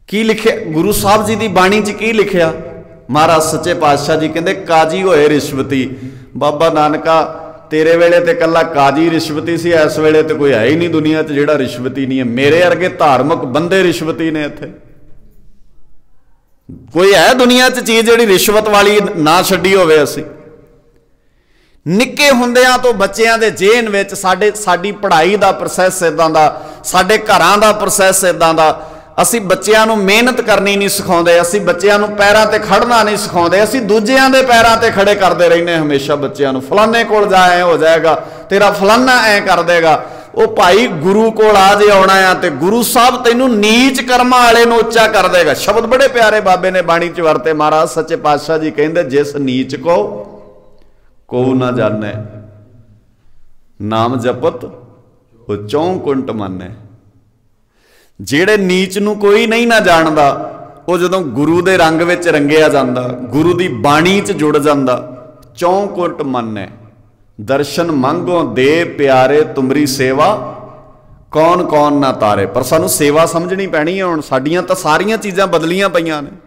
की लिखे गुरु साहब जी की बाणी च की लिखिया? महाराज सच्चे पातशाह जी कहंदे काजी होए रिश्वती। बाबा नानका तेरे वेले ते कल्ला काजी रिश्वती सी, इस वेले ते कोई है ही नहीं दुनिया च जिहड़ा रिश्वती नहीं है। मेरे अर्गे धार्मिक बंदे रिश्वती ने इत्थे। कोई है दुनिया च चीज़ जिहड़ी रिश्वत वाली ना छड्डी होवे। असीं निक्के हुंदियां तो बच्चियां दे जेहन विच साडी पढ़ाई दा प्रोसैस इदां दा, साडे घरां दा प्रोसैस इदां दा। असीं बच्चियां नूं मेहनत करनी नहीं सिखाउंदे, असीं बच्चियां नूं पैरां ते खड़ना नहीं सिखाउंदे, असीं दूजियां दे पैरां ते खड़े करदे रहने हमेशा बच्चियां नूं। फलाने कोल जा ऐ हो जाएगा, तेरा फलाना ऐ कर देगा। वो भाई गुरु कोल आ जे आउणा आ ते गुरु साहब तैनूं नीच कर्मां वाले नूं उच्चा कर देगा। शब्द बड़े प्यारे बाबे ने बाणी च वरते। महाराज सच्चे पातशाह जी कहंदे जिस नीच को ना जाने, नाम जपत वो 4 कुंट माने। जेड़े नीच नूं कोई नहीं ना जानदा, वो जदों गुरु दे रंग विच रंगिया जांदा, गुरु दी बाणी च जुड़ जांदा, 4 कुंट माने। दर्शन मंगो दे प्यारे तुमरी सेवा कौन कौन ना तारे। पर सानू सेवा समझनी पैनी है। हुण साडियां तां सारियां चीज़ां बदलियां पईयां ने।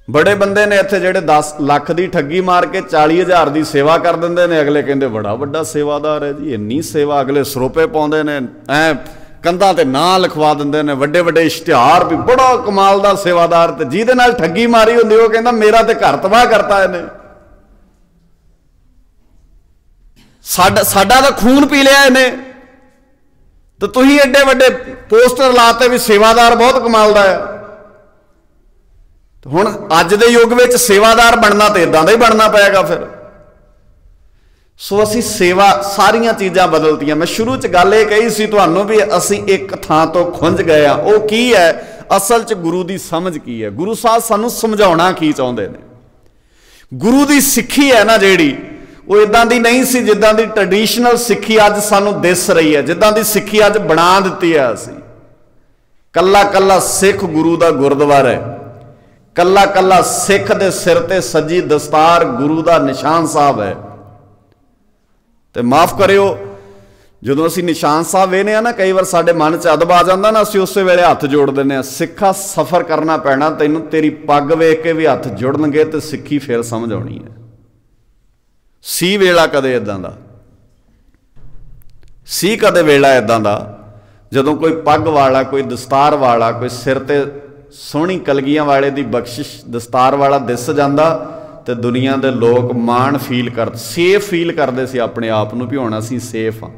बड़े बंदे ने इत्थे जेड़े 10 लाख की ठगी मार के 40 हज़ार की सेवा कर देंदे ने। अगले कहंदे बड़ा वड्डा सेवादार है जी, इन्नी सेवा। अगले सरोपे पाउंदे ने, ऐ कंधां ते नां लिखवा दिंदे ने, वड्डे वड्डे इश्तिहार भी बड़ा कमाल दा सेवादार। ते जिहदे नाल ठगी मारी हुंदी वो कहंदा मेरा ते घर तबाह करता इहने, साडा तां खून पी लिया इहने। तो तुसीं एडे वड्डे पोस्टर लाते भी सेवादार बहुत कमाल दा है। हुण अज दे युग विच सेवादार बनना तो इदां दा ही बनना पएगा फिर। सो असी सेवा सारियां चीज़ां बदलतियां। मैं शुरू च गल ये कही सी तुहानूं भी असी एक थां तो खुंज गए आ। वो की है असल च गुरु की समझ की है, गुरु साहब सानूं समझाउणा की चाहुंदे ने। गुरु की सिੱਖੀ है ना जिहड़ी, वो इदां दी नहीं सी जिद्दां दी ट्रैडिशनल सिੱਖੀ अज सानूं दिस रही है, जिद्दां दी सिੱਖੀ अज बना दित्ती है। असी कल्ला कल्ला सिख गुरु दा गुरद्वारा है, कल्ला कल्ला सिख दे सिर ते सजी दस्तार गुरु दा निशान साहब है। तो माफ़ करियो जो असी निशान साहब वेने ना, कई बार साडे मन च अदब आ जाता ना, असी उस वेले हथ जोड़ देने। सिखा सफ़र करना पैना तैनूं, तेरी पग वेख के भी हथ जुड़नगे तो सिੱਖੀ फिर समझ आउणी है। सी वेला कदे इदां दा, सी कदे वेला इदां दा जदों कोई पग वाला, कोई दस्तार वाला, कोई सिर ते सोहनी कलगियां वाले दी बख्शिश दस्तार वाला दिस जांदा तो दुनिया के लोग माण फील कर सेफ फील करते सी अपने आप नूं भी हुण असीं सेफ हाँ,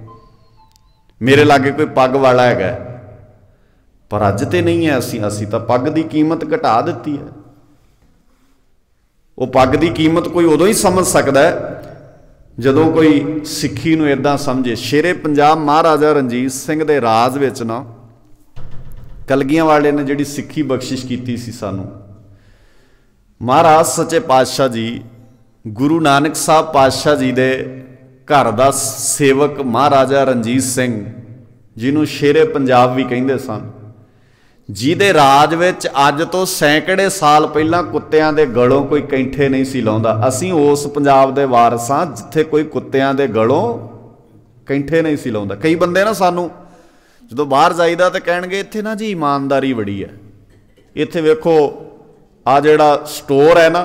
मेरे लागे कोई पग वाला है। पर अज तो नहीं है, असी तो पग की कीमत घटा दी है। वो पग की कीमत कोई उदों ही समझ सकता है जदों कोई सिੱਖੀ नूं इदां समझे। शेरे पंजाब महाराजा रणजीत सिंह दे राज विच ना कलगियां वाले ने जिहड़ी सिੱਖੀ बख्शिश की सी सानू, महाराज सच्चे पातशाह जी गुरु नानक साहब पातशाह जी दे घर दा सेवक महाराजा रणजीत सिंह, जिन्हों शेरे पंजाब भी कहिंदे सन, जिहदे राज विच अज तो सैकड़े साल पहलां कुत्तियां दे गलों कोई कैंठे नहीं सी लाउंदा। असीं उस पंजाब दे वारस हां जिथे कोई कुत्तियां दे गलों कैंठे नहीं सी लाउंदा। कई बंदे ना सानू जदों बाहर जाईदा तो कहणगे इत्थे ना जी ईमानदारी बड़ी है, इत्थे वेखो आ जिहड़ा स्टोर है ना,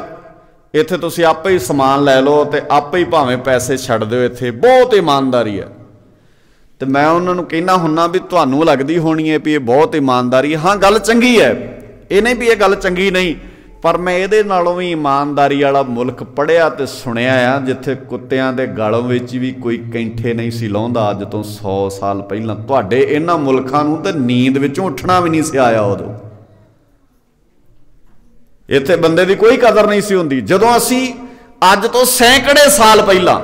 इत्थे तुसीं आपे ही समान लै लो तो आपे ही भावें पैसे छड्ड दिओ, इत्थे बहुत ईमानदारी है। तो मैं उन्होंने कहना हुन्ना भी तुहानूं लगदी होनी है भी ये बहुत ईमानदारी है। हाँ गल चंगी है, ये नहीं भी ये गल चंगी नहीं, पर मैं ये नालों भी ईमानदारी वाला मुल्क पढ़िया तो सुनिया आ जिथे कुत्तियां दे गलों विच भी कोई कैंठे नहीं सी लाउंदा अज तो 100 साल पहलां। तुहाडे इन्हां मुल्कां नूं ते नींद विचों उठना भी नहीं सी आया उदों। इत्थे बंदे दी कोई कदर नहीं सी हुंदी। जदों असी अज तो सैकड़े साल पहलां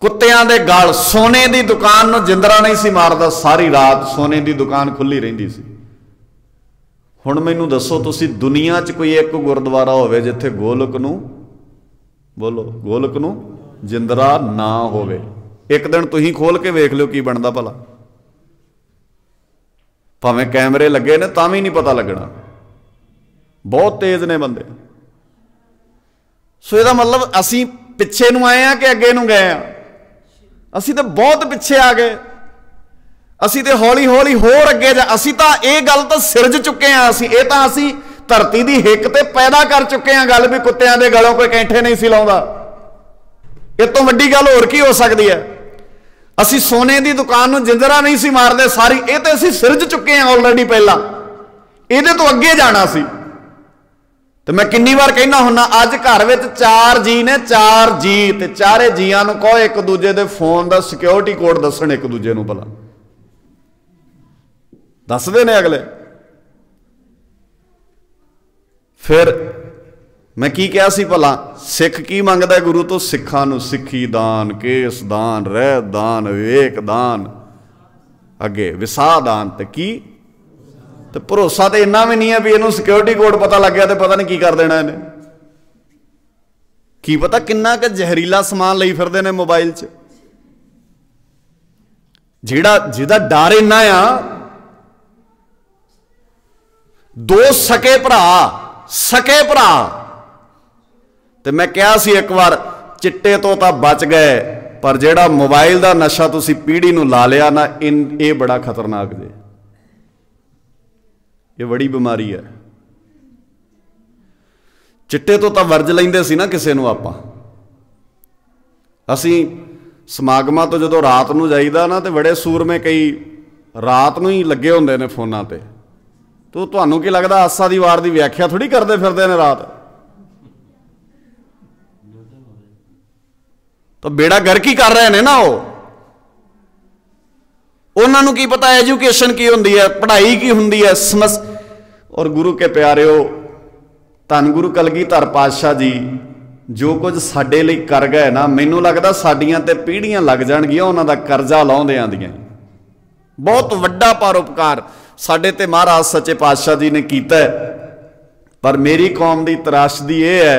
कुत्तियां दे गल, सोने की दुकान नूं जिंदरा नहीं सी मारदा, सारी रात सोने की दुकान खुली रहिंदी सी। हुण मैनूं दसो तुसीं दुनिया च कोई एक गुरुद्वारा होवे जिथे गोलक नूं, बोलो गोलक नूं जिंदरा ना होवे। एक दिन तुसीं खोल के वेख लिओ की बनदा भला, भावें कैमरे लगे ने तां भी नहीं पता लगना, बहुत तेज ने बंदे। सो इहदा मतलब असीं पिछे नूं आए आ कि अगे नूं गए आ? असीं तो बहुत पिछे आ गए, असीं तो हौली हौली होर अगे जा, असीं तो ये गल तो सिरज चुके हैं। असीं धरती की हिक ते पैदा कर चुके हैं गल भी कुत्तियां दे गलों कोई कैंठे नहीं सी लाउंदा। इस तो वड्डी गल होर की हो सकती है? असीं सोने की दुकान नूं जिंदरा नहीं सी मारदे सारी, ये तो असीं सिरज चुके हैं ऑलरेडी पहला, इहदे तो अगे जाना सी। तो मैं किन्नी बार कहना हुन्ना अज घर में 4 जी ने, 4 जी ते चारे जियां नूं कहो एक दूजे दे फोन का सिक्योरिटी कोड दसन, एक दूजे नूं भला दसदे ने अगले। फिर मैं की कहा सी भला, सिख की मंगदा गुरु तो सिखां नूं सिक्खी दान, केस दान, रहत दान, विवेक दान, अगे विसाह दान ते की। तो भरोसा तो इन्ना भी नहीं है भी इन्हूं सिक्योरिटी कोड पता लग गया तो पता नहीं की कर देना इन्हें। की पता किन्ना क जहरीला समान लई फिरदे ने मोबाइल च, जिहदा डर इन्ना आ। 2 सके भरा तो मैं कहा सी एक बार चिट्टे तो बच गए, पर जिहड़ा मोबाइल का नशा तुसीं पीढ़ी नूं ला लिया ना, ये बड़ा खतरनाक जे, ये बड़ी बीमारी है। चिट्टे तो वर्ज लेंदे सी ना किसे नूं आपां। असीं समागमां तो जदों रात नूं जाईदा ना, तो बड़े सूरमे कई रात नूं ही लगे हुंदे ने फोनां ते। तो तुहानूं की लगदा आसा दी वार दी व्याख्या थोड़ी करदे फिरदे ने रात? तो बेड़ा गर्क ही कर रहे ने ना वो। उन्हां नूं की पता एजुकेशन की हुंदी है, पढ़ाई की हुंदी है, समझ। और गुरु के प्यारिओ, धन गुरु कलगीधर पातशाह जी जो कुछ साडे लई कर गए ना, मैनूं लगदा साडीआं ते पीढ़ियां लग जाणगीआं उन्हां दा करजा लाउंदिआं दिआं। बहुत वड्डा परोपकार साडे ते महाराज सच्चे पातशाह जी ने कीता है। पर मेरी कौम दी तराशदी ये है,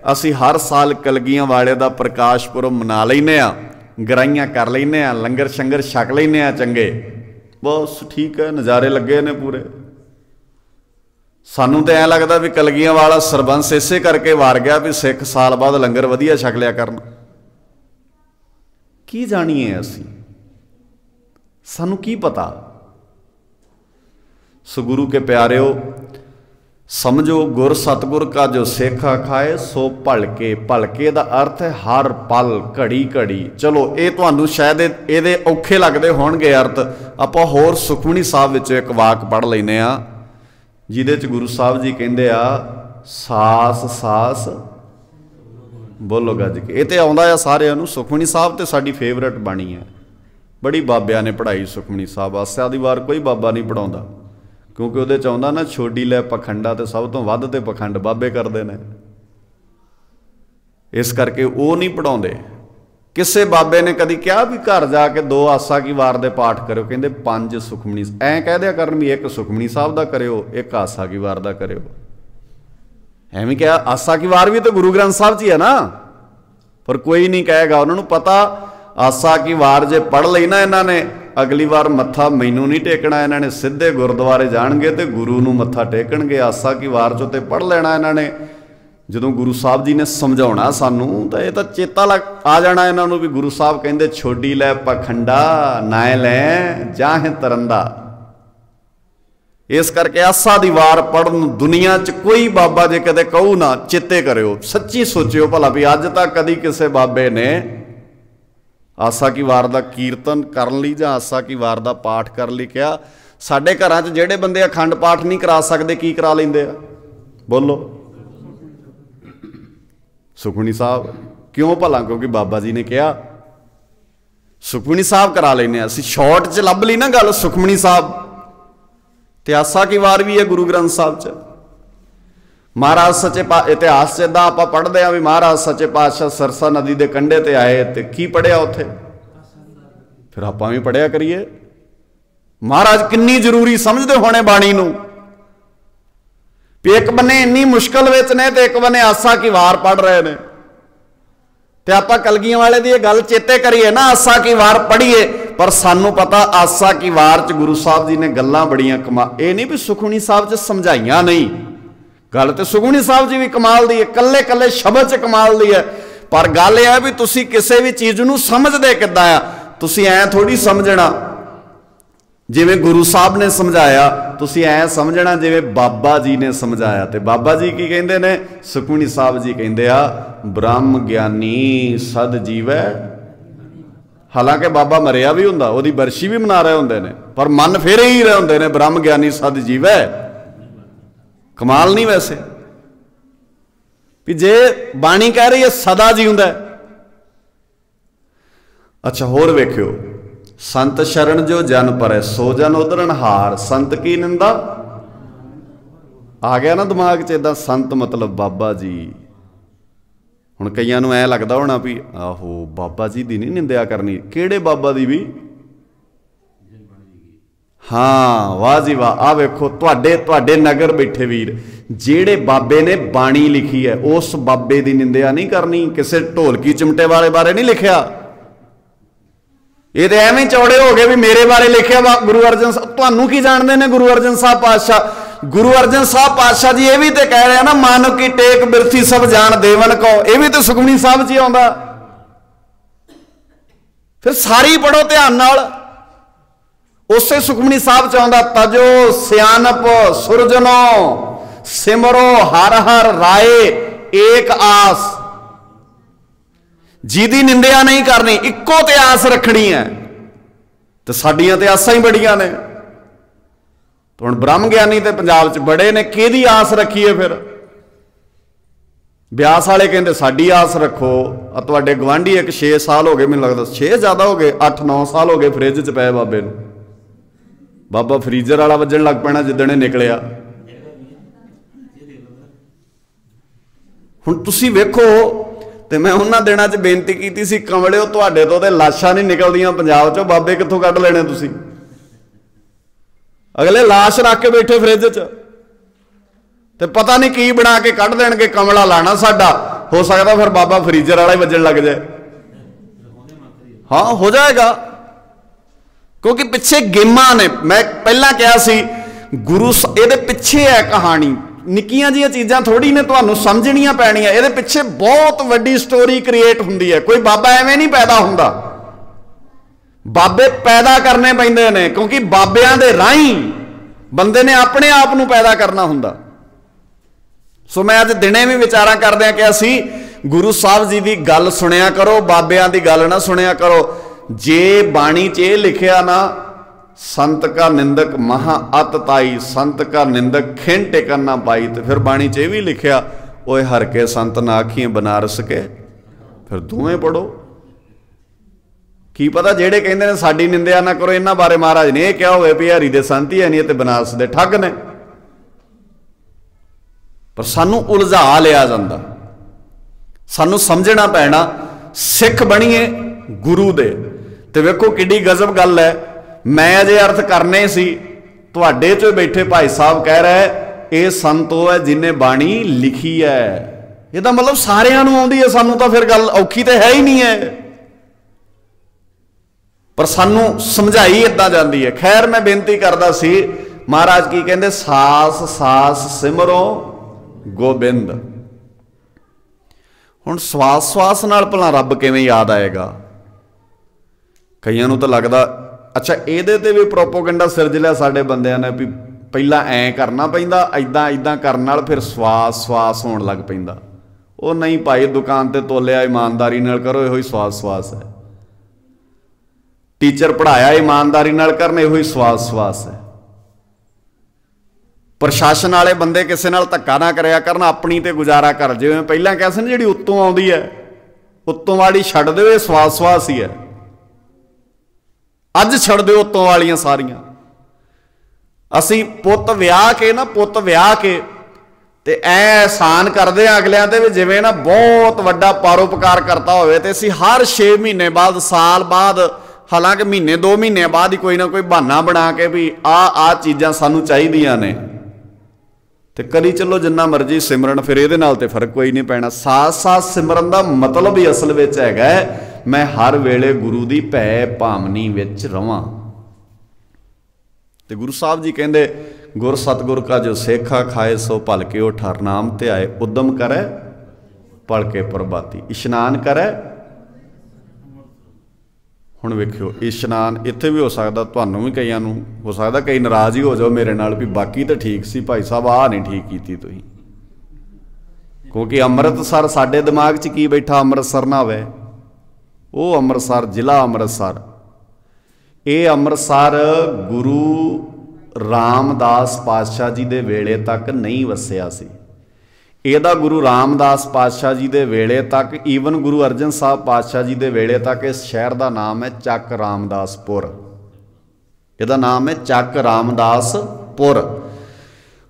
असीं हर साल कलगियां वाले दा प्रकाश पुरब मना लैने आ, गराइयां कर लैने आ, लंगर शंगर छक लैने आ, चंगे बस ठीक है, नज़ारे लगे ने पूरे। सानू तो ऐ लगता भी कलगियां वाला सरबंस इसे करके वार गया भी सिख साल बाद लंगर वधिया छक लिया करन। की जाणीए असीं, सानू की पता। सो गुरु के प्यारिओ, समझो गुर सतगुर का जो सेखा खाए सो भलके। भलके का अर्थ है हर पल, घड़ी घड़ी। चलो ये तुहानू शायद ये औखे लगते होणगे अर्थ। आपां होर सुखमनी साहब विच एक वाक पढ़ लैने आ, जिहदे च गुरु साहब जी कहंदे आ, सास सास बोलो गज के। ये तो आउंदा है सारिਆਂ ਨੂੰ। सुखमनी साहब तो साडी फेवरेट बाणी है, बड़ी बाबिया ने पढ़ाई सुखमनी साहब। आस्या दी वार कोई बाबा नहीं पढ़ाउंदा, क्योंकि उहदे च आउंदा ना छोडी लै पखंडा ते सब तो वध ते पखंड बाबे करदे ने, इस करके वो नहीं पढ़ाउंदे। किसे बाबे ने कभी कहा भी घर जाके 2 आसा की वार दे पाठ करो, कहते 5 सुखमनी ऐ कह दिया करन भी 1 सुखमनी साहब दा करियो, 1 आसा की वार दा करियो। एवं क्या आसा की वार भी तो गुरु ग्रंथ साहब जी है ना, पर कोई नहीं कहेगा। उन्होंने पता आसा की वार जे पढ़ ली ना इन्होंने, अगली बार मत्था मैनू नहीं टेकना, इन्होंने सीधे गुरुद्वारे जाणगे ते गुरु नूं मत्था टेकणगे। आसा की वार चो ते पढ़ लेना इन्होंने। ਜਦੋਂ गुरु साहब जी ने समझाउणा सानू तो यह तो चेता लग आ जाना इन्हों भी गुरु साहब कहते छोड़ी लै पखंडा नाए लै जाहे तरंदा। इस करके आसा दी वार पढ़न दुनिया च कोई बाबा जे कदे कहू ना चेते करो, सच्ची सोचियो भला भी अज तक कदी किसी बाबे ने आसा की वार दा कीर्तन कर ली जां आसा की वार दा पाठ कर ली क्या? साडे घरां च जेड़े बंदे अखंड पाठ नहीं करा सकते की करा लेंदे आ? बोलो सुखमनी साहब। क्यों भला? क्योंकि बाबा जी ने कहा सुखमनी साहब करा लेने। असीं शॉर्ट च लभ ली ना गल सुखमनी साहब ते आसा की वार भी है गुरु ग्रंथ साहब च। महाराज सच्चे इतिहास च इदां आपां पढ़दे आ भी महाराज सच्चे पातशाह सरसा नदी के कंढे ते आए ते की पढ़िया उत्थे, फिर आपां भी पढ़िया करिए। महाराज किन्नी जरूरी समझदे होणे बाणी नूं। एक बने इन्नी मुश्किल विच ने ते एक बने आसा की वार पढ़ रहे ने, ते आपां कलगियां वाले दी गल चेते करिए ना, आसा की वार पढ़िए। पर सानू पता आसा की वार च गुरु साहब जी ने गल्लां बड़ियां ये नहीं भी सुखमनी साहब च समझाइयां नहीं, गल तो सुखमनी साहब जी भी कमाल दी है, कल्ले कल्ले शब्द च कमाल दी है। पर गल यह है भी तुसी किसी भी चीज़ नूं समझदे किद्दां आ। तुसी ऐ थोड़ी समझना जिवें गुरु साहब ने समझाया, तुसी ऐ समझना जिवें बाबा जी ने समझाया। तो बाबा जी की कहते ने, सुखमनी साहब जी कहते आ ब्रह्म ज्ञानी सद जीवै। हालांकि बाबा मरिया भी हुंदा, उहदी बरसी भी मना रहे होंदे ने, पर मन फेरे ही रहे होंदे ने ब्रह्म ज्ञानी सद जीवै। कमाल नहीं वैसे भी जे बाणी कह रही है सदा जीउंदा। अच्छा होर वेखियो, संत शरण जो जन परै सो जन उधरन हार, संत की निंदा। आ गया ना दिमाग च इदां संत मतलब बाबा जी। हुण कईयां नूं ऐ लगदा होना भी आहो बाबा जी दी नहीं निंदिया करनी, किहड़े बाबा दी भी? हाँ वाह जी वाह। आ वेखो तुहाडे नगर बैठे वीर, जेड़े बाबे ने बाणी लिखी है उस बाबे दी निंदिया नहीं करनी, किसी ढोलकी चिमटे वाले बारे नहीं लिखिया। ये तो एवं चौड़े हो गए भी मेरे बारे लिखे गुरु अर्जन साहब। तुहानू की जानते हैं गुरु अर्जन साहब पातशाह? गुरु अर्जन साहब पातशाह जी ये भी तो कह रहे हैं ना, मानो की टेक बिरथी सब जान देवन को। यह भी तो सुखमनी साहब जी आउंदा। फिर सारी पढ़ो ध्यान नाल, उसे सुखमनी साहब च आउंदा तजो सियानप सुरजनो सिमरो हर हर राय एक आस। जिहदी निंदिया नहीं करनी, इक्को ते आस रखनी है। तो साडियां ते आसां ही बड़ियां ने। तो हुण ब्रह्म ज्ञानी ते पंजाब च बड़े ने, किहदी आस रखी है? फिर ब्यास वाले कहंदे साडी आस रखो। तुहाडे गवांढी एक 6 साल हो गए, मैनूं लगदा 6 ज़्यादा हो गए, 8-9 साल हो गए फ्रिज च पए बाबे नूं। बाबा फ्रीजर वाला वजन लग पैना जिद्दण निकलिया। हुण तुसीं वेखो, तो मैं उन्होंने दिनों च बेनती की सी, कमलिओ तुहाडे तो लाशां नहीं निकलदियां पंजाब चों, बाबे कित्थों कढ लेने तुसीं? अगले लाश रख के बैठे फ्रिज च, ते पता नहीं की बना के कढ देणगे। कमला लाना साडा, हो सकता फिर बाबा फ्रीजर वाला ही वजन लग जाए। हाँ हो जाएगा, क्योंकि पिछे गेमां ने। मैं पहला कहा सी गुरु ये पिछे है कहानी, निक्कियां जिहियां चीज़ां थोड़ी ने तुहानूं समझणियां पैणियां। ये पिछे बहुत वड्डी स्टोरी क्रिएट हुंदी है। कोई बाबा एवें नहीं पैदा हुंदा, बाबे पैदा करने पैंदे ने, क्योंकि बाबियां दे राहीं बंदे ने अपने आप नूं पैदा करना हुंदा। सो मैं अज दिने भी विचारा करदिआं कि असी गुरु साहब जी की गल सुनिया करो, बाबियां की गल ना सुनिया करो। जे बाणी च लिखिया ना, संत का निंदक महा अत ताई, संत का निंदक खिन टेकन ना पाई, तो फिर बाणी च भी लिखिया ओए हर के संत ना आखिए बनारस के फिर दोवें पढ़ो। की पता ਜਿਹੜੇ ਕਹਿੰਦੇ ਨੇ ਸਾਡੀ ਨਿੰਦਿਆ ਨਾ ਕਰੋ, ਇਹਨਾਂ ਬਾਰੇ ਮਹਾਰਾਜ ਨੇ ਇਹ ਕਿਹਾ ਹੋਵੇ ਵੀ ਹਰੀ ਦੇ ਸੰਤ ਹੀ ਨਹੀਂ ਤੇ ਬਨਾਰਸ ਦੇ ਠੱਗ ਨੇ। ਪਰ ਸਾਨੂੰ ਉਲਝਾ ਲਿਆ ਜਾਂਦਾ। ਸਾਨੂੰ ਸਮਝਣਾ ਪੈਣਾ, ਸਿੱਖ ਬਣੀਏ ਗੁਰੂ ਦੇ। ਤੇ ਵੇਖੋ ਕਿੱਡੀ ਗਜ਼ਬ ਗੱਲ ਹੈ, ਮੈਂ ਅਜੇ ਅਰਥ ਕਰਨੇ ਸੀ, ਤੁਹਾਡੇ ਚੋਂ ਬੈਠੇ ਭਾਈ ਸਾਹਿਬ ਕਹਿ ਰਹੇ ਇਹ ਸੰਤ ਉਹ ਹੈ ਜਿਹਨੇ ਬਾਣੀ ਲਿਖੀ ਹੈ। ਇਹਦਾ ਮਤਲਬ ਸਾਰਿਆਂ ਨੂੰ ਆਉਂਦੀ ਹੈ, ਸਾਨੂੰ ਤਾਂ ਫਿਰ ਗੱਲ ਔਖੀ ਤੇ ਹੈ ਹੀ ਨਹੀਂ ਹੈ। ਪਰ ਸਾਨੂੰ ਸਮਝਾਈ ਇਦਾਂ ਜਾਂਦੀ ਹੈ। ਖੈਰ ਮੈਂ ਬੇਨਤੀ ਕਰਦਾ ਸੀ, ਮਹਾਰਾਜ ਕੀ ਕਹਿੰਦੇ, ਸਾਸ ਸਾਸ ਸਿਮਰੋ ਗੋਬਿੰਦ। ਹੁਣ ਸਵਾਸ ਸਵਾਸ ਨਾਲ ਭਲਾ ਰੱਬ ਕਿਵੇਂ ਯਾਦ ਆਏਗਾ? ਕਈਆਂ ਨੂੰ ਤਾਂ ਲੱਗਦਾ ਅੱਛਾ ਇਹਦੇ ਤੇ ਵੀ ਪ੍ਰੋਪੋਗੰਡਾ ਸਿਰਜ ਲਿਆ ਸਾਡੇ ਬੰਦਿਆਂ ਨੇ ਵੀ ਪਹਿਲਾਂ ਐਂ ਕਰਨਾ ਪੈਂਦਾ, ਇੱਦਾਂ ਇੱਦਾਂ ਕਰਨ ਨਾਲ ਫਿਰ ਸਵਾਸ ਸਵਾਸ ਹੋਣ ਲੱਗ ਪੈਂਦਾ। ਉਹ ਨਹੀਂ ਭਾਈ, ਦੁਕਾਨ ਤੇ ਤੋਲਿਆ ਇਮਾਨਦਾਰੀ ਨਾਲ ਕਰੋ, ਇਹੋ ਹੀ ਸਵਾਸ ਸਵਾਸ ਹੈ। ਟੀਚਰ ਪੜ੍ਹਾਇਆ ਇਮਾਨਦਾਰੀ ਨਾਲ ਕਰਨ, ਇਹੋ ਹੀ ਸਵਾਸ ਸਵਾਸ ਹੈ। ਪ੍ਰਸ਼ਾਸਨ ਵਾਲੇ ਬੰਦੇ ਕਿਸੇ ਨਾਲ ਧੱਕਾ ਨਾ ਕਰਿਆ ਕਰਨ, ਆਪਣੀ ਤੇ ਗੁਜ਼ਾਰਾ ਕਰ। ਜਿਵੇਂ ਪਹਿਲਾਂ ਕਿਹਾ ਸੀ ਨਾ, ਜਿਹੜੀ ਉੱਤੋਂ ਆਉਂਦੀ ਹੈ ਉੱਤੋਂ ਵਾਲੀ ਛੱਡ ਦਿਓ, ਇਹ ਸਵਾਸ ਸਵਾਸ ਹੀ ਹੈ। ਅੱਜ ਛੱਡ ਦਿਓ ਉੱਤੋਂ ਵਾਲੀਆਂ ਸਾਰੀਆਂ। ਅਸੀਂ ਪੁੱਤ ਵਿਆਹ ਕੇ ਤੇ ਐ ਅਹਿਸਾਨ ਕਰਦੇ ਆ ਅਗਲਿਆਂ ਤੇ ਵੀ ਜਿਵੇਂ ਨਾ ਬਹੁਤ ਵੱਡਾ ਪਰਉਪਕਾਰ ਕਰਤਾ ਹੋਵੇ। ਤੇ ਅਸੀਂ ਹਰ 6 ਮਹੀਨੇ ਬਾਅਦ, ਸਾਲ ਬਾਅਦ, ਹਾਲਾਂਕਿ ਮਹੀਨੇ 2 ਮਹੀਨੇ ਬਾਅਦ ਹੀ ਕੋਈ ਨਾ ਕੋਈ ਬਹਾਨਾ ਬਣਾ ਕੇ ਵੀ ਆਹ ਚੀਜ਼ਾਂ ਸਾਨੂੰ ਚਾਹੀਦੀਆਂ ਨੇ, ਤੇ ਕਰੀ ਚੱਲੋ ਜਿੰਨਾ ਮਰਜ਼ੀ ਸਿਮਰਨ। ਫਿਰ ਇਹਦੇ ਨਾਲ ਤੇ ਫਰਕ ਕੋਈ ਨਹੀਂ ਪੈਣਾ। ਸਾਥ ਸਾਥ ਸਿਮਰਨ ਦਾ ਮਤਲਬ ਹੀ ਅਸਲ ਵਿੱਚ ਹੈਗਾ ਮੈਂ ਹਰ ਵੇਲੇ ਗੁਰੂ ਦੀ ਭੈ ਭਾਵਨੀ ਵਿੱਚ ਰਵਾਂ। ਤੇ ਗੁਰੂ ਸਾਹਿਬ ਜੀ ਕਹਿੰਦੇ, ਗੁਰ ਸਤਗੁਰ ਕਾ ਜੋ ਸੇਖਾ ਖਾਏ ਸੋ ਭਲ ਕੇ ਉਹ ਠਰ ਨਾਮ ਤੇ ਆਏ। ਉਦਮ ਕਰੇ ਪੜ ਕੇ ਪ੍ਰਭਾਤੀ, ਇਸ਼ਨਾਨ ਕਰੇ। ਹੁਣ ਵੇਖਿਓ, ਇਸ਼ਨਾਨ ਇੱਥੇ ਵੀ ਹੋ ਸਕਦਾ, ਤੁਹਾਨੂੰ ਵੀ ਕਈਆਂ ਨੂੰ ਹੋ ਸਕਦਾ, ਕਈ ਨਾਰਾਜ਼ ਹੀ ਹੋ ਜਾਓ ਮੇਰੇ ਨਾਲ ਵੀ ਬਾਕੀ ਤਾਂ ਠੀਕ ਸੀ ਭਾਈ ਸਾਹਿਬ, ਆਹ ਨਹੀਂ ਠੀਕ ਕੀਤੀ ਤੁਸੀਂ। ਕਿਉਂਕਿ ਅੰਮ੍ਰਿਤਸਰ ਸਾਡੇ ਦਿਮਾਗ 'ਚ ਕੀ ਬੈਠਾ, ਅੰਮ੍ਰਿਤਸਰ ਨਾ ਹੋਵੇ ਉਹ ਅੰਮ੍ਰਿਤਸਰ, ਜ਼ਿਲ੍ਹਾ ਅੰਮ੍ਰਿਤਸਰ। ਇਹ ਅੰਮ੍ਰਿਤਸਰ ਗੁਰੂ ਰਾਮਦਾਸ ਪਾਤਸ਼ਾਹ ਜੀ ਦੇ ਵੇਲੇ ਤੱਕ ਨਹੀਂ ਵਸਿਆ ਸੀ। ਇਹਦਾ ਗੁਰੂ ਰਾਮਦਾਸ ਪਾਤਸ਼ਾਹ ਜੀ ਦੇ ਵੇਲੇ ਤੱਕ, ਈਵਨ ਗੁਰੂ ਅਰਜਨ ਸਾਹਿਬ ਪਾਤਸ਼ਾਹ ਜੀ ਦੇ ਵੇਲੇ ਤੱਕ ਇਸ ਸ਼ਹਿਰ ਦਾ ਨਾਮ ਹੈ ਚੱਕ ਰਾਮਦਾਸਪੁਰ। ਇਹਦਾ ਨਾਮ ਹੈ ਚੱਕ ਰਾਮਦਾਸਪੁਰ।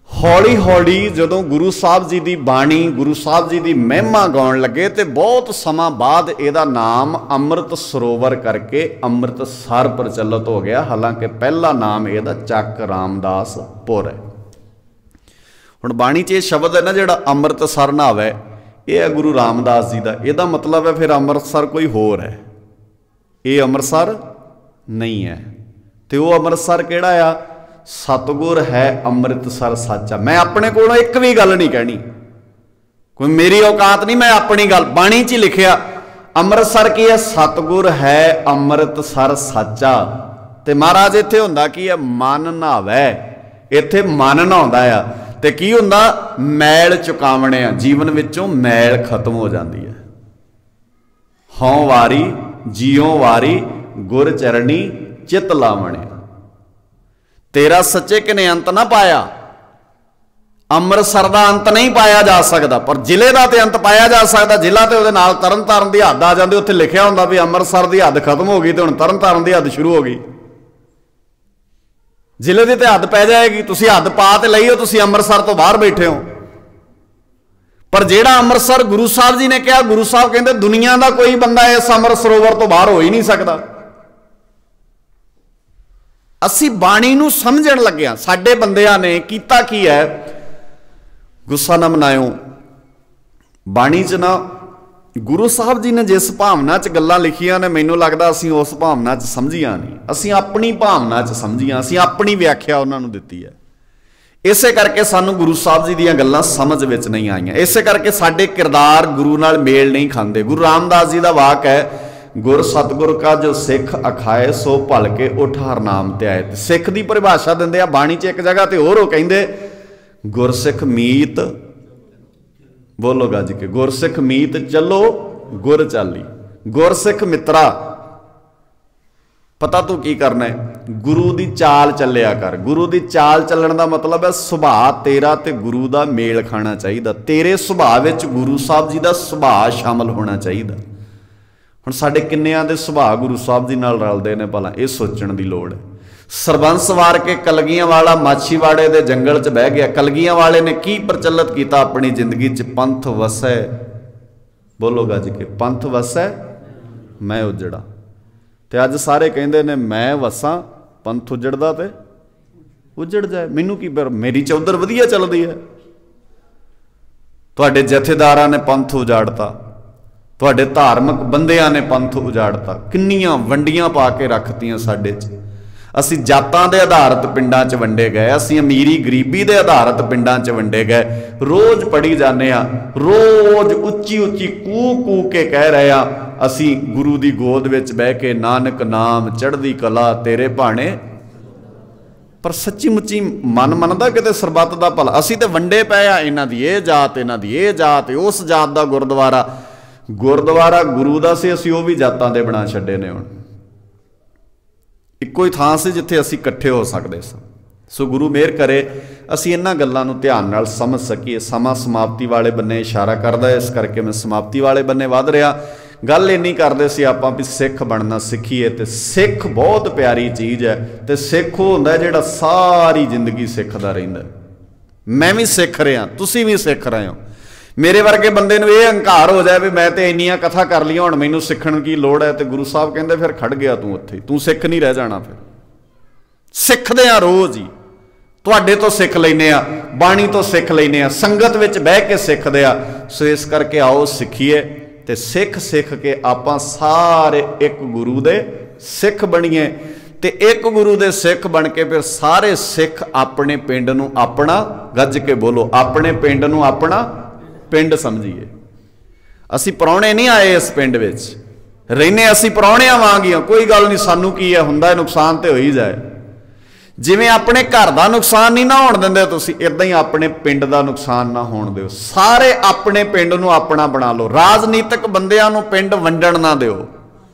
ਹੌਲੀ ਹੌਲੀ ਜਦੋਂ ਗੁਰੂ ਸਾਹਿਬ ਜੀ ਦੀ ਬਾਣੀ, ਗੁਰੂ ਸਾਹਿਬ ਜੀ ਦੀ ਮਹਿਮਾ ਗਾਉਣ ਲੱਗੇ ਤੇ ਬਹੁਤ ਸਮਾਂ ਬਾਅਦ ਇਹਦਾ ਨਾਮ ਅੰਮ੍ਰਿਤ ਸਰੋਵਰ ਕਰਕੇ ਅੰਮ੍ਰਿਤਸਰ ਪ੍ਰਚਲਿਤ ਹੋ ਗਿਆ। ਹਾਲਾਂਕਿ ਪਹਿਲਾ ਨਾਮ ਇਹਦਾ ਚੱਕ ਰਾਮਦਾਸਪੁਰ ਹੈ। ਹੁਣ ਬਾਣੀ 'ਚ ਇਹ ਸ਼ਬਦ ਹੈ ਨਾ ਜਿਹੜਾ ਅੰਮ੍ਰਿਤਸਰ ਨਾ ਆਵੇ, ਇਹ ਹੈ ਗੁਰੂ ਰਾਮਦਾਸ ਜੀ ਦਾ। ਇਹਦਾ ਮਤਲਬ ਹੈ ਫਿਰ ਅੰਮ੍ਰਿਤਸਰ ਕੋਈ ਹੋਰ ਹੈ, ਇਹ ਅੰਮ੍ਰਿਤਸਰ ਨਹੀਂ ਹੈ। ਤੇ ਉਹ ਅੰਮ੍ਰਿਤਸਰ ਕਿਹੜਾ ਆ? ਸਤਿਗੁਰ ਹੈ ਅੰਮ੍ਰਿਤਸਰ ਸਾਚਾ। ਮੈਂ ਆਪਣੇ ਕੋਲੋਂ ਇੱਕ ਵੀ ਗੱਲ ਨਹੀਂ ਕਹਿਣੀ, ਕੋਈ ਮੇਰੀ ਔਕਾਤ ਨਹੀਂ, ਮੈਂ ਆਪਣੀ ਗੱਲ, ਬਾਣੀ 'ਚ ਹੀ ਲਿਖਿਆ ਅੰਮ੍ਰਿਤਸਰ ਕੀ ਹੈ? ਸਤਿਗੁਰ ਹੈ ਅੰਮ੍ਰਿਤਸਰ ਸਾਚਾ। ਤੇ ਮਹਾਰਾਜ ਇੱਥੇ ਹੁੰਦਾ ਕੀ ਹੈ? ਮਨ ਨਹਾਵੇ। ਇੱਥੇ ਮਨ ਨਹਾਉਂਦਾ ਆ ਤੇ ਕੀ ਹੁੰਦਾ? ਮੈਲ ਚੁਕਾਵਣੇ ਆ, ਜੀਵਨ ਵਿੱਚੋਂ ਮੈਲ ਖਤਮ ਹੋ ਜਾਂਦੀ ਹੈ। ਹਉ ਵਾਰੀ ਜਿਉ ਵਾਰੀ ਗੁਰ ਚਰਣੀ ਚਿਤ ਲਾਵਣਿਆ। ਤੇਰਾ ਸੱਚੇ ਕਿਨੇ ਅੰਤ ਨਾ ਪਾਇਆ। ਅੰਮ੍ਰਿਤਸਰ ਦਾ ਅੰਤ ਨਹੀਂ ਪਾਇਆ ਜਾ ਸਕਦਾ, ਪਰ ਜ਼ਿਲ੍ਹੇ ਦਾ ਤੇ ਅੰਤ ਪਾਇਆ ਜਾ ਸਕਦਾ। ਜ਼ਿਲ੍ਹਾ ਤੇ ਉਹਦੇ ਨਾਲ ਤਰਨਤਾਰਨ ਦੀ ਹੱਦ ਆ ਜਾਂਦੀ, ਉੱਥੇ ਲਿਖਿਆ ਹੁੰਦਾ ਵੀ ਅੰਮ੍ਰਿਤਸਰ ਦੀ ਹੱਦ ਖਤਮ ਹੋ ਗਈ ਤੇ ਹੁਣ ਤਰਨਤਾਰਨ ਦੀ ਹੱਦ ਸ਼ੁਰੂ ਹੋ ਗਈ। ਜ਼ਿਲ੍ਹੇ ਦੀ ਤੇ ਹੱਦ ਪੈ ਜਾਏਗੀ, ਤੁਸੀਂ ਹੱਦ ਪਾ ਤੇ ਲਈ ਹੋ, ਤੁਸੀਂ ਅੰਮ੍ਰਿਤਸਰ ਤੋਂ ਬਾਹਰ ਬੈਠੇ ਹੋ। ਪਰ ਜਿਹੜਾ ਅੰਮ੍ਰਿਤਸਰ ਗੁਰੂ ਸਾਹਿਬ ਜੀ ਨੇ ਕਿਹਾ, ਗੁਰੂ ਸਾਹਿਬ ਕਹਿੰਦੇ ਦੁਨੀਆ ਦਾ ਕੋਈ ਬੰਦਾ ਇਸ ਅੰਮ੍ਰਿਤ ਸਰੋਵਰ ਤੋਂ ਬਾਹਰ ਹੋ ਹੀ ਨਹੀਂ ਸਕਦਾ। ਅਸੀਂ ਬਾਣੀ ਨੂੰ ਸਮਝਣ ਲੱਗਿਆ, ਸਾਡੇ ਬੰਦਿਆਂ ਨੇ ਕੀਤਾ ਕੀ ਹੈ? ਗੁੱਸਾ ਨਾ ਮਨਾਇਓ, ਬਾਣੀ 'ਚ ਨਾ ਗੁਰੂ ਸਾਹਿਬ ਜੀ ਨੇ ਜਿਸ ਭਾਵਨਾ 'ਚ ਗੱਲਾਂ ਲਿਖੀਆਂ ਨੇ, ਮੈਨੂੰ ਲੱਗਦਾ ਅਸੀਂ ਉਸ ਭਾਵਨਾ 'ਚ ਸਮਝੀਆਂ ਨਹੀਂ, ਅਸੀਂ ਆਪਣੀ ਭਾਵਨਾ 'ਚ ਸਮਝੀਆਂ, ਅਸੀਂ ਆਪਣੀ ਵਿਆਖਿਆ ਉਹਨਾਂ ਨੂੰ ਦਿੱਤੀ ਹੈ। ਇਸੇ ਕਰਕੇ ਸਾਨੂੰ ਗੁਰੂ ਸਾਹਿਬ ਜੀ ਦੀਆਂ ਗੱਲਾਂ ਸਮਝ ਵਿੱਚ ਨਹੀਂ ਆਈਆਂ, ਇਸੇ ਕਰਕੇ ਸਾਡੇ ਕਿਰਦਾਰ ਗੁਰੂ ਨਾਲ ਮੇਲ ਨਹੀਂ ਖਾਂਦੇ। ਗੁਰੂ ਰਾਮਦਾਸ ਜੀ ਦਾ ਵਾਕ ਹੈ, ਗੁਰ ਸਤਗੁਰ ਕਾ ਜੋ ਸਿੱਖ ਅਖਾਏ ਸੋ ਭਲ ਕੇ ਉਠ ਹਰ ਨਾਮ ਤੇ ਆਏ। ਤੇ ਸਿੱਖ ਦੀ ਪਰਿਭਾਸ਼ਾ ਦਿੰਦੇ ਆ ਬਾਣੀ 'ਚ ਇੱਕ ਜਗ੍ਹਾ ਤੇ ਹੋਰ, ਉਹ ਕਹਿੰਦੇ ਗੁਰਸਿੱਖ ਮੀਤ, ਬੋਲੋ ਗੱਜ ਕੇ, ਗੁਰਸਿੱਖ ਮੀਤ ਚੱਲੋ ਗੁਰ ਚਾਲੀ। ਗੁਰਸਿੱਖ ਮਿੱਤਰਾ, ਪਤਾ ਤੂੰ ਕੀ ਕਰਨਾ ਹੈ? ਗੁਰੂ ਦੀ ਚਾਲ ਚੱਲਿਆ ਕਰ। ਗੁਰੂ ਦੀ ਚਾਲ ਚੱਲਣ ਦਾ ਮਤਲਬ ਹੈ ਸੁਭਾਅ ਤੇਰਾ ਤੇ ਗੁਰੂ ਦਾ ਮੇਲ ਖਾਣਾ ਚਾਹੀਦਾ। ਤੇਰੇ ਸੁਭਾਅ ਵਿੱਚ ਗੁਰੂ ਸਾਹਿਬ ਜੀ ਦਾ ਸੁਭਾਅ ਸ਼ਾਮਲ ਹੋਣਾ ਚਾਹੀਦਾ। ਹੁਣ ਸਾਡੇ ਕਿੰਨਿਆਂ ਦੇ ਸੁਭਾਅ ਗੁਰੂ ਸਾਹਿਬ ਜੀ ਨਾਲ ਰਲਦੇ ਨੇ ਭਲਾ, ਇਹ ਸੋਚਣ ਦੀ ਲੋੜ ਹੈ। ਸਰਬੰਸ ਵਾਰ ਕੇ ਕਲਗੀਆਂ ਵਾਲਾ ਮਾਛੀਵਾੜੇ ਦੇ ਜੰਗਲ 'ਚ ਬਹਿ ਗਿਆ। ਕਲਗੀਆਂ ਵਾਲੇ ਨੇ ਕੀ ਪ੍ਰਚਲਿਤ ਕੀਤਾ ਆਪਣੀ ਜ਼ਿੰਦਗੀ 'ਚ? ਪੰਥ ਵਸੈ, ਬੋਲੋ ਗੱਜ ਕੇ, ਪੰਥ ਵਸੈ ਮੈਂ ਉਜੜਾ। ਤੇ ਅੱਜ ਸਾਰੇ ਕਹਿੰਦੇ ਨੇ ਮੈਂ ਵਸਾਂ, ਪੰਥ ਉਜੜਦਾ ਤੇ ਉਜੜ ਜਾਏ, ਮੈਨੂੰ ਕੀ, ਪਰ ਮੇਰੀ ਚੌਧਰ ਵਧੀਆ ਚੱਲਦੀ ਹੈ। ਤੁਹਾਡੇ ਜਥੇਦਾਰਾਂ ਨੇ ਪੰਥ ਉਜਾੜਤਾ, ਤੁਹਾਡੇ ਧਾਰਮਿਕ ਬੰਦਿਆਂ ਨੇ ਪੰਥ ਉਜਾੜਤਾ, ਕਿੰਨੀਆਂ ਵੰਡੀਆਂ ਪਾ ਕੇ ਰੱਖਤੀਆਂ ਸਾਡੇ 'ਚ। ਅਸੀਂ ਜਾਤਾਂ ਦੇ ਆਧਾਰਿਤ ਪਿੰਡਾਂ 'ਚ ਵੰਡੇ ਗਏ, ਅਸੀਂ ਅਮੀਰੀ ਗਰੀਬੀ ਦੇ ਆਧਾਰਿਤ ਪਿੰਡਾਂ 'ਚ ਵੰਡੇ ਗਏ। ਰੋਜ਼ ਪੜ੍ਹੀ ਜਾਂਦੇ ਆ, ਰੋਜ਼ ਉੱਚੀ ਉੱਚੀ ਕੂ ਕੂ ਕੇ ਕਹਿ ਰਹੇ ਆ ਅਸੀਂ ਗੁਰੂ ਦੀ ਗੋਦ ਵਿੱਚ ਬਹਿ ਕੇ ਨਾਨਕ ਨਾਮ ਚੜ੍ਹਦੀ ਕਲਾ ਤੇਰੇ ਭਾਣੇ। ਪਰ ਸੱਚੀ ਮੁੱਚੀ ਮਨ ਮੰਨਦਾ ਕਿਤੇ ਸਰਬੱਤ ਦਾ ਭਲਾ? ਅਸੀਂ ਤੇ ਵੰਡੇ ਪਏ ਆ, ਇਹਨਾਂ ਦੀ ਇਹ ਜਾਤ, ਇਹਨਾਂ ਦੀ ਇਹ ਜਾਤ, ਉਸ ਜਾਤ ਦਾ ਗੁਰਦੁਆਰਾ ਗੁਰੂ ਦਾ ਸੀ, ਅਸੀਂ ਉਹ ਵੀ ਜਾਤਾਂ ਦੇ ਬਣਾ ਛੱਡੇ ਨੇ। ਹੁਣ ਇੱਕੋ ਹੀ ਥਾਂ ਸੀ ਜਿੱਥੇ ਅਸੀਂ ਇਕੱਠੇ ਹੋ ਸਕਦੇ ਸਾਂ। ਸੋ ਗੁਰੂ ਮਿਹਰ ਕਰੇ ਅਸੀਂ ਇਹਨਾਂ ਗੱਲਾਂ ਨੂੰ ਧਿਆਨ ਨਾਲ ਸਮਝ ਸਕੀਏ। ਸਮਾਂ ਸਮਾਪਤੀ ਵਾਲੇ ਬੰਨੇ ਇਸ਼ਾਰਾ ਕਰਦਾ, ਇਸ ਕਰਕੇ ਮੈਂ ਸਮਾਪਤੀ ਵਾਲੇ ਬੰਨੇ ਵੱਧ ਰਿਹਾ। ਗੱਲ ਇੰਨੀ ਕਰਦੇ ਸੀ ਆਪਾਂ ਵੀ ਸਿੱਖ ਬਣਨਾ ਸਿੱਖੀਏ, ਤੇ ਸਿੱਖ ਬਹੁਤ ਪਿਆਰੀ ਚੀਜ਼ ਹੈ। ਤੇ ਸਿੱਖ ਉਹ ਹੁੰਦਾ ਜਿਹੜਾ ਸਾਰੀ ਜ਼ਿੰਦਗੀ ਸਿੱਖਦਾ ਰਹਿੰਦਾ। ਮੈਂ ਵੀ ਸਿੱਖ ਰਿਹਾ, ਤੁਸੀਂ ਵੀ ਸਿੱਖ ਰਹੇ ਹੋ। ਮੇਰੇ ਵਰਗੇ ਬੰਦੇ ਨੂੰ ਇਹ ਹੰਕਾਰ ਹੋ ਜਾਏ ਵੀ ਮੈਂ ਤੇ ਇੰਨੀਆਂ ਕਥਾ ਕਰ ਲਈਆਂ, ਹੁਣ ਮੈਨੂੰ ਸਿੱਖਣ ਕੀ ਲੋੜ ਹੈ? ਤੇ ਗੁਰੂ ਸਾਹਿਬ ਕਹਿੰਦੇ ਫਿਰ ਖੜ ਗਿਆ ਤੂੰ ਉੱਥੇ, ਤੂੰ ਸਿੱਖ ਨਹੀਂ ਰਹਿ ਜਾਣਾ। ਫਿਰ ਸਿੱਖਦੇ ਆ ਰੋਜ਼ ਹੀ, ਤੁਹਾਡੇ ਤੋਂ ਸਿੱਖ ਲੈਂਦੇ ਆ, ਬਾਣੀ ਤੋਂ ਸਿੱਖ ਲੈਂਦੇ ਆ, ਸੰਗਤ ਵਿੱਚ ਬਹਿ ਕੇ ਸਿੱਖਦੇ ਆ। ਸੋ ਇਸ ਕਰਕੇ ਆਓ ਸਿੱਖੀਏ, ਤੇ ਸਿੱਖ ਕੇ ਆਪਾਂ ਸਾਰੇ ਇੱਕ ਗੁਰੂ ਦੇ ਸਿੱਖ ਬਣੀਏ। ਤੇ ਇੱਕ ਗੁਰੂ ਦੇ ਸਿੱਖ ਬਣ ਕੇ ਫਿਰ ਸਾਰੇ ਸਿੱਖ ਆਪਣੇ ਪਿੰਡ ਨੂੰ ਆਪਣਾ, ਗੱਜ ਕੇ ਬੋਲੋ, ਆਪਣੇ ਪਿੰਡ ਨੂੰ ਆਪਣਾ ਪਿੰਡ ਸਮਝੀਏ। ਅਸੀਂ ਪ੍ਰਾਹੁਣੇ ਨਹੀਂ ਆਏ, ਇਸ ਪਿੰਡ ਵਿੱਚ ਰਹਿੰਦੇ ਅਸੀਂ ਪ੍ਰਾਹੁਣਿਆਂ ਵਾਂਗ ਹੀ। ਕੋਈ ਗੱਲ ਨਹੀਂ, ਸਾਨੂੰ ਕੀ ਹੈ, ਹੁੰਦਾ ਨੁਕਸਾਨ ਤੇ ਹੋ ਹੀ ਜਾਏ। ਜਿਵੇਂ ਆਪਣੇ ਘਰ ਦਾ ਨੁਕਸਾਨ ਨਹੀਂ ਨਾ ਹੋਣ ਦਿੰਦੇ ਤੁਸੀਂ, ਇਦਾਂ ਹੀ ਆਪਣੇ ਪਿੰਡ ਦਾ ਨੁਕਸਾਨ ਨਾ ਹੋਣ ਦਿਓ। ਸਾਰੇ ਆਪਣੇ ਪਿੰਡ ਨੂੰ ਆਪਣਾ ਬਣਾ ਲਓ। ਰਾਜਨੀਤਿਕ ਬੰਦਿਆਂ ਨੂੰ ਪਿੰਡ ਵੰਡਣ ਨਾ ਦਿਓ।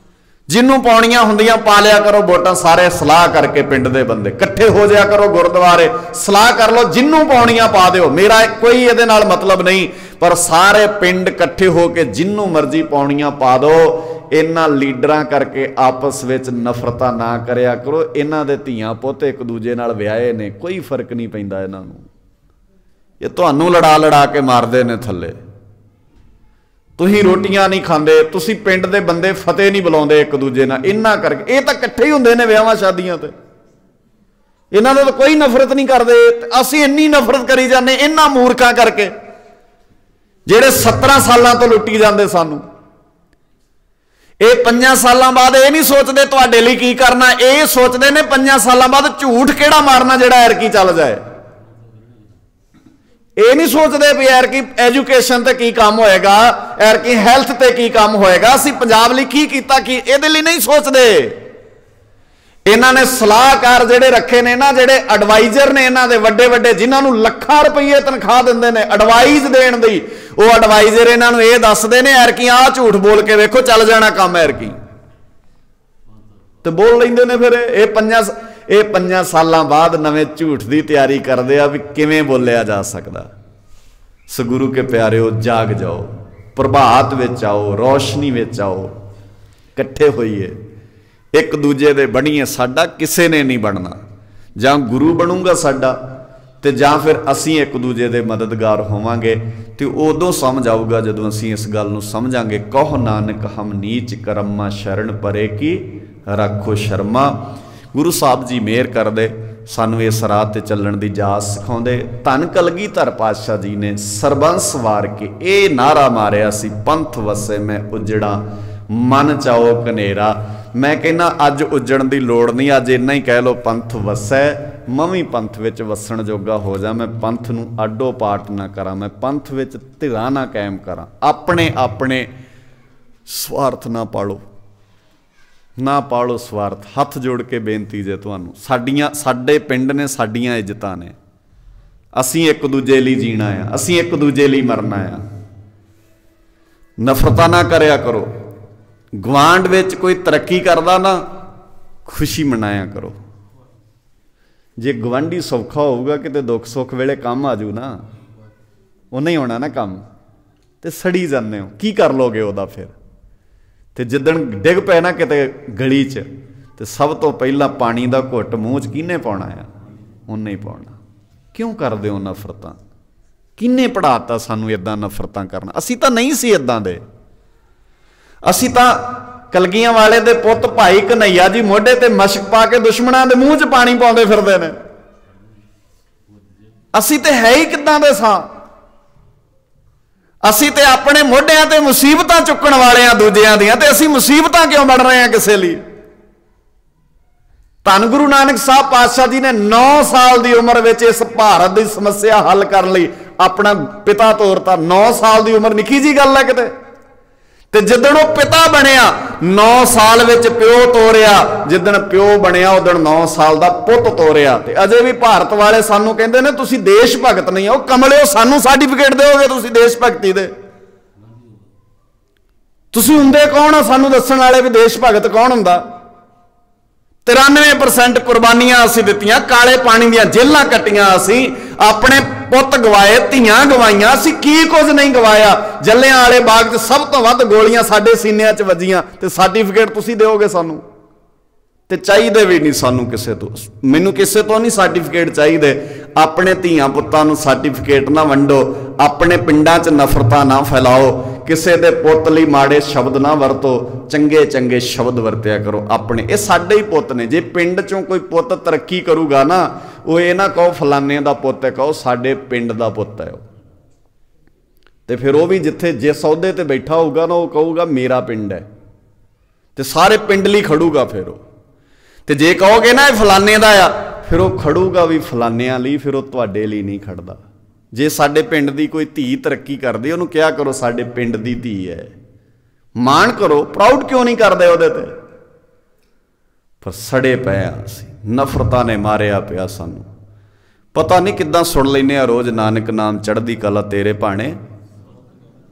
ਜਿਹਨੂੰ ਪਾਉਣੀਆਂ ਹੁੰਦੀਆਂ ਪਾ ਲਿਆ ਕਰੋ ਵੋਟਾਂ, ਸਾਰੇ ਸਲਾਹ ਕਰਕੇ ਪਿੰਡ ਦੇ ਬੰਦੇ ਇਕੱਠੇ ਹੋ ਜਾਇਆ ਕਰੋ, ਗੁਰਦੁਆਰੇ ਸਲਾਹ ਕਰ ਲਓ, ਜਿਹਨੂੰ ਪਾਉਣੀਆਂ ਪਾ ਦਿਓ। ਮੇਰਾ ਕੋਈ ਇਹਦੇ ਨਾਲ ਮਤਲਬ ਨਹੀਂ, ਪਰ ਸਾਰੇ ਪਿੰਡ ਇਕੱਠੇ ਹੋ ਕੇ ਜਿਹਨੂੰ ਮਰਜ਼ੀ ਪਾਉਣੀਆਂ ਪਾ ਦਿਓ। ਇਹਨਾਂ ਲੀਡਰਾਂ ਕਰਕੇ ਆਪਸ ਵਿੱਚ ਨਫ਼ਰਤਾਂ ਨਾ ਕਰਿਆ ਕਰੋ। ਇਹਨਾਂ ਦੇ ਧੀਆਂ ਪੁੱਤ ਇੱਕ ਦੂਜੇ ਨਾਲ ਵਿਆਹੇ ਨੇ, ਕੋਈ ਫਰਕ ਨਹੀਂ ਪੈਂਦਾ ਇਹਨਾਂ ਨੂੰ। ਇਹ ਤੁਹਾਨੂੰ ਲੜਾ ਕੇ ਮਾਰਦੇ ਨੇ ਥੱਲੇ। ਤੁਸੀਂ ਰੋਟੀਆਂ ਨਹੀਂ ਖਾਂਦੇ, ਤੁਸੀਂ ਪਿੰਡ ਦੇ ਬੰਦੇ ਫਤਿਹ ਨਹੀਂ ਬੁਲਾਉਂਦੇ ਇੱਕ ਦੂਜੇ ਨਾਲ, ਇਹਨਾਂ ਕਰਕੇ। ਇਹ ਤਾਂ ਇਕੱਠੇ ਹੀ ਹੁੰਦੇ ਨੇ ਵਿਆਹਾਂ ਸ਼ਾਦੀਆਂ ਤੇ, ਇਹਨਾਂ ਤੋਂ ਤਾਂ ਕੋਈ ਨਫ਼ਰਤ ਨਹੀਂ ਕਰਦੇ। ਅਸੀਂ ਇੰਨੀ ਨਫ਼ਰਤ ਕਰੀ ਜਾਂਦੇ ਇਹਨਾਂ ਮੂਰਖਾਂ ਕਰਕੇ, ਜਿਹੜੇ 17 ਸਾਲਾਂ ਤੋਂ ਲੁੱਟੀ ਜਾਂਦੇ ਸਾਨੂੰ। ਇਹ 5 ਸਾਲਾਂ ਬਾਅਦ ਇਹ ਨਹੀਂ ਸੋਚਦੇ ਤੁਹਾਡੇ ਲਈ ਕੀ ਕਰਨਾ, ਇਹ ਸੋਚਦੇ ਨੇ 5 ਸਾਲਾਂ ਬਾਅਦ ਝੂਠ ਕਿਹੜਾ ਮਾਰਨਾ ਜਿਹੜਾ ਐਰਕੀ ਚੱਲ ਜਾਏ। ਇਹ ਨਹੀਂ ਸੋਚਦੇ ਵੀ ਐਰਕੀ ਐਜੂਕੇਸ਼ਨ ਤੇ ਕੀ ਕੰਮ ਹੋਏਗਾ, ਐਰਕੀ ਹੈਲਥ ਤੇ ਕੀ ਕੰਮ ਹੋਏਗਾ, ਅਸੀਂ ਪੰਜਾਬ ਲਈ ਕੀ ਕੀਤਾ, ਕੀ ਇਹਦੇ ਲਈ ਨਹੀਂ ਸੋਚਦੇ। ਇਹਨਾਂ ਨੇ ਸਲਾਹਕਾਰ ਜਿਹੜੇ ਰੱਖੇ ਨੇ ਨਾ, ਜਿਹੜੇ ਐਡਵਾਈਜ਼ਰ ਨੇ ਇਹਨਾਂ ਦੇ ਵੱਡੇ ਵੱਡੇ, ਜਿਨ੍ਹਾਂ ਨੂੰ ਲੱਖਾਂ ਰੁਪਏ ਤਨਖਾਹ ਦਿੰਦੇ ਨੇ ਐਡਵਾਈਜ਼ ਦੇਣ ਦੀ, ਉਹ ਐਡਵਾਈਜ਼ਰ ਇਹਨਾਂ ਨੂੰ ਇਹ ਦੱਸਦੇ ਨੇ ਐਰਕੀ ਆਹ ਝੂਠ ਬੋਲ ਕੇ ਵੇਖੋ ਚੱਲ ਜਾਣਾ ਕੰਮ ਐਰਕੀ, ਤੇ ਬੋਲ ਲੈਂਦੇ ਨੇ। ਫਿਰ ਇਹ 5 ਸਾਲਾਂ ਬਾਅਦ ਨਵੇਂ ਝੂਠ ਦੀ ਤਿਆਰੀ ਕਰਦੇ ਆ ਵੀ ਕਿਵੇਂ ਬੋਲਿਆ ਜਾ ਸਕਦਾ। ਸੋ ਗੁਰੂ ਕੇ ਪਿਆਰਿਓ, ਜਾਗ ਜਾਓ, ਪ੍ਰਭਾਤ ਵਿੱਚ ਆਓ, ਰੌਸ਼ਨੀ ਵਿੱਚ ਆਓ, ਇਕੱਠੇ ਹੋਈਏ, ਇੱਕ ਦੂਜੇ ਦੇ ਬਣੀਏ। ਸਾਡਾ ਕਿਸੇ ਨੇ ਨਹੀਂ ਬਣਨਾ, ਜਾਂ ਗੁਰੂ ਬਣੂਗਾ ਸਾਡਾ, ਤੇ ਜਾਂ ਫਿਰ ਅਸੀਂ ਇੱਕ ਦੂਜੇ ਦੇ ਮਦਦਗਾਰ ਹੋਵਾਂਗੇ। ਤੇ ਉਦੋਂ ਸਮਝ ਆਊਗਾ ਜਦੋਂ ਅਸੀਂ ਇਸ ਗੱਲ ਨੂੰ ਸਮਝਾਂਗੇ। ਕਹੋ ਨਾਨਕ ਹਮ ਨੀਚ ਕਰਮਾ ਸ਼ਰਨ ਪਰੇ ਕੀ ਰੱਖੋ ਸ਼ਰਮਾ। ਗੁਰੂ ਸਾਹਿਬ ਜੀ ਮਿਹਰ ਕਰਦੇ, ਸਾਨੂੰ ਇਸ ਰਾਹ ਤੇ ਚੱਲਣ ਦੀ ਜਾਚ ਸਿਖਾਉਂਦੇ। ਧੰਨ ਕਲਗੀਧਰ ਪਾਤਸ਼ਾਹ ਜੀ ਨੇ ਸਰਬੰਸ ਵਾਰ ਕੇ ਇਹ ਨਾਰਾ ਮਾਰਿਆ ਸੀ, ਪੰਥ ਵਸੇ ਮੈਂ ਉਜੜਾ ਮਨ ਚਾਓ ਕਨੇਰਾ। ਮੈਂ ਕਹਿੰਦਾ ਅੱਜ ਉਜੜਨ ਦੀ ਲੋੜ ਨਹੀਂ, ਅੱਜ ਇੰਨਾ ਹੀ ਕਹਿ ਲਓ ਪੰਥ ਵਸੈ, ਮੈਂ ਵੀ ਪੰਥ ਵਿੱਚ ਵਸਣ ਜੋਗਾ ਹੋ ਜਾ। ਮੈਂ ਪੰਥ ਨੂੰ ਆਡੋ ਪਾਟ ਨਾ ਕਰਾਂ, ਮੈਂ ਪੰਥ ਵਿੱਚ ਧਿਰਾਂ ਨਾ ਕਾਇਮ ਕਰਾਂ। ਆਪਣੇ ਸਵਾਰਥ ਨਾ ਪਾਲੋ, ਨਾ ਪਾਲੋ ਸਵਾਰਥ। ਹੱਥ ਜੋੜ ਕੇ ਬੇਨਤੀ ਜੇ ਤੁਹਾਨੂੰ, ਸਾਡੇ ਪਿੰਡ ਨੇ, ਸਾਡੀਆਂ ਇੱਜ਼ਤਾਂ ਨੇ, ਅਸੀਂ ਇੱਕ ਦੂਜੇ ਲਈ ਜੀਣਾ ਆ, ਅਸੀਂ ਇੱਕ ਦੂਜੇ ਲਈ ਮਰਨਾ ਆ। ਨਫ਼ਰਤਾਂ ਨਾ ਕਰਿਆ ਕਰੋ। ਗੁਆਂਢ ਵਿੱਚ ਕੋਈ ਤਰੱਕੀ ਕਰਦਾ ਨਾ, ਖੁਸ਼ੀ ਮਨਾਇਆ ਕਰੋ। ਜੇ ਗਵਾਂਢੀ ਸੌਖਾ ਹੋਊਗਾ ਕਿਤੇ ਦੁੱਖ ਸੁੱਖ ਵੇਲੇ ਕੰਮ ਆ ਜੂ ਨਾ, ਉਹ ਨਹੀਂ ਹੋਣਾ ਨਾ ਕੰਮ, ਤੇ ਸੜੀ ਜਾਂਦੇ ਹੋ, ਕੀ ਕਰ ਲੋਗੇ ਉਹਦਾ ਫਿਰ? ਤੇ ਜਿੱਦਣ ਡਿੱਗ ਪਏ ਨਾ ਕਿਤੇ ਗਲੀ 'ਚ ਤੇ ਸਭ ਤੋਂ ਪਹਿਲਾਂ ਪਾਣੀ ਦਾ ਘੁੱਟ ਮੂੰਹ 'ਚ ਕਿਹਨੇ ਪਾਉਣਾ ਆ? ਉਹਨੇ ਹੀ ਪਾਉਣਾ। ਕਿਉਂ ਕਰਦੇ ਹੋ ਨਫ਼ਰਤਾਂ? ਕਿਹਨੇ ਪੜ੍ਹਾਤਾ ਸਾਨੂੰ ਇੱਦਾਂ ਨਫ਼ਰਤਾਂ ਕਰਨਾ? ਅਸੀਂ ਤਾਂ ਨਹੀਂ ਸੀ ਇੱਦਾਂ ਦੇ। ਅਸੀਂ ਤਾਂ ਕਲਗੀਆਂ ਵਾਲੇ ਦੇ ਪੁੱਤ ਭਾਈ ਕਨ੍ਹਈਆ ਜੀ ਮੋਢੇ ਤੇ ਮਸ਼ਕ ਪਾ ਕੇ ਦੁਸ਼ਮਣਾਂ ਦੇ ਮੂੰਹ 'ਚ ਪਾਣੀ ਪਾਉਂਦੇ ਫਿਰਦੇ ਨੇ। ਅਸੀਂ ਤੇ ਹੈ ਹੀ ਕਿੱਦਾਂ ਦੇ ਸਾਂ? ਅਸੀਂ ਤੇ ਆਪਣੇ ਮੋਢਿਆਂ ਤੇ ਮੁਸੀਬਤਾਂ ਚੁੱਕਣ ਵਾਲੇ ਆ ਦੂਜਿਆਂ ਦੀਆਂ, ਤੇ ਅਸੀਂ ਮੁਸੀਬਤਾਂ ਕਿਉਂ ਬਣ ਰਹੇ ਹਾਂ ਕਿਸੇ ਲਈ? ਧੰਨ ਗੁਰੂ ਨਾਨਕ ਸਾਹਿਬ ਪਾਤਸ਼ਾਹ ਜੀ ਨੇ 9 ਸਾਲ ਦੀ ਉਮਰ ਵਿੱਚ ਇਸ ਭਾਰਤ ਦੀ ਸਮੱਸਿਆ ਹੱਲ ਕਰਨ ਲਈ ਆਪਣਾ ਪਿਤਾ ਤੋਰਤਾ। 9 ਸਾਲ ਦੀ ਉਮਰ ਨਿੱਕੀ ਜੀ ਗੱਲ ਹੈ ਕਿਤੇ? ਤੇ ਜਿੱਦਣ ਉਹ ਪਿਤਾ ਬਣਿਆ 9 ਸਾਲ ਵਿੱਚ ਪਿਓ ਤੋਰਿਆ, ਜਿੱਦਣ ਪਿਓ ਬਣਿਆ ਉਦਣ 9 ਸਾਲ ਦਾ ਪੁੱਤ ਤੋਰਿਆ। ਤੇ ਅਜੇ ਵੀ ਭਾਰਤ ਵਾਲੇ ਸਾਨੂੰ ਕਹਿੰਦੇ ਨੇ ਤੁਸੀਂ ਦੇਸ਼ ਭਗਤ ਨਹੀਂ ਹੋ। ਕਮਲਿਓ, ਸਾਨੂੰ ਸਰਟੀਫਿਕੇਟ ਦਿਓਗੇ ਤੁਸੀਂ ਦੇਸ਼ ਭਗਤੀ ਦੇ? ਤੁਸੀਂ ਹੁੰਦੇ ਕੌਣ ਹੋ ਸਾਨੂੰ ਦੱਸਣ ਵਾਲੇ ਵੀ ਦੇਸ਼ ਭਗਤ ਕੌਣ ਹੁੰਦਾ? 93% ਕੁਰਬਾਨੀਆਂ ਅਸੀਂ ਦਿੱਤੀਆਂ, ਕਾਲੇ ਪਾਣੀ ਦੀਆਂ ਜੇਲ੍ਹਾਂ ਕੱਟੀਆਂ, ਅਸੀਂ ਆਪਣੇ ਪੁੱਤ ਗਵਾਏ, ਧੀਆਂ ਗਵਾਈਆਂ, ਅਸੀਂ ਕੀ ਕੁਝ ਨਹੀਂ ਗਵਾਇਆ। ਜੱਲਿਆਂ ਵਾਲੇ ਬਾਗ 'ਚ ਸਭ ਤੋਂ ਵੱਧ ਗੋਲੀਆਂ ਸਾਡੇ ਸੀਨਿਆਂ 'ਚ ਵੱਜੀਆਂ, ਤੇ ਸਰਟੀਫਿਕੇਟ ਤੁਸੀਂ ਦਿਓਗੇ ਸਾਨੂੰ? ਤੇ ਚਾਹੀਦੇ ਵੀ ਨਹੀਂ ਸਾਨੂੰ ਕਿਸੇ ਤੋਂ। ਮੈਨੂੰ ਕਿਸੇ ਤੋਂ ਨਹੀਂ ਸਰਟੀਫਿਕੇਟ ਚਾਹੀਦੇ। ਆਪਣੇ ਧੀਆਂ ਪੁੱਤਾਂ ਨੂੰ ਸਰਟੀਫਿਕੇਟ ਨਾ ਵੰਡੋ, ਆਪਣੇ ਪਿੰਡਾਂ 'ਚ ਨਫ਼ਰਤਾਂ ਨਾ ਫੈਲਾਓ, ਕਿਸੇ ਦੇ ਪੁੱਤ ਲਈ ਮਾੜੇ ਸ਼ਬਦ ਨਾ ਵਰਤੋ, ਚੰਗੇ ਚੰਗੇ ਸ਼ਬਦ ਵਰਤਿਆ ਕਰੋ ਆਪਣੇ। ਇਹ ਸਾਡੇ ਹੀ ਪੁੱਤ ਨੇ। ਜੇ ਪਿੰਡ 'ਚੋਂ ਕੋਈ ਪੁੱਤ ਤਰੱਕੀ ਕਰੂਗਾ ਨਾ, ਉਹ ਇਹ ਨਾ ਕਹੋ ਫਲਾਨੇ ਦਾ ਪੁੱਤ ਹੈ, ਕਹੋ ਸਾਡੇ ਪਿੰਡ ਦਾ ਪੁੱਤ ਹੈ ਉਹ। ਤੇ ਫਿਰ ਉਹ ਵੀ ਜਿੱਥੇ ਜਿਸ ਅਹੁਦੇ ਤੇ ਬੈਠਾ ਹੋਊਗਾ ਨਾ, ਉਹ ਕਹੂਗਾ ਮੇਰਾ ਪਿੰਡ ਹੈ, ਤੇ ਸਾਰੇ ਪਿੰਡ ਲਈ ਖੜੂਗਾ ਫਿਰ ਉਹ। ਤੇ ਜੇ ਕਹੋਗੇ ਨਾ ਇਹ ਫਲਾਨੇ ਦਾ ਆ, ਫਿਰ ਉਹ ਖੜੂਗਾ ਵੀ ਫਲਾਨਿਆਂ ਲਈ, ਫਿਰ ਉਹ ਤੁਹਾਡੇ ਲਈ ਨਹੀਂ ਖੜਦਾ। ਜੇ ਸਾਡੇ ਪਿੰਡ ਦੀ ਕੋਈ ਧੀ ਤਰੱਕੀ ਕਰਦੀ, ਉਹਨੂੰ ਕਿਹਾ ਕਰੋ ਸਾਡੇ ਪਿੰਡ ਦੀ ਧੀ ਹੈ, ਮਾਣ ਕਰੋ। ਪ੍ਰਾਊਡ ਕਿਉਂ ਨਹੀਂ ਕਰਦੇ ਉਹਦੇ ਤੇ? ਪਰ ਸੜੇ ਪਏ ਆ ਅਸੀਂ, ਨਫ਼ਰਤਾਂ ਨੇ ਮਾਰਿਆ ਪਿਆ ਸਾਨੂੰ। ਪਤਾ ਨਹੀਂ ਕਿੱਦਾਂ ਸੁਣ ਲੈਂਦੇ ਆ ਰੋਜ਼ ਨਾਨਕ ਨਾਮ ਚੜ੍ਹਦੀ ਕਲਾ ਤੇਰੇ ਭਾਣੇ,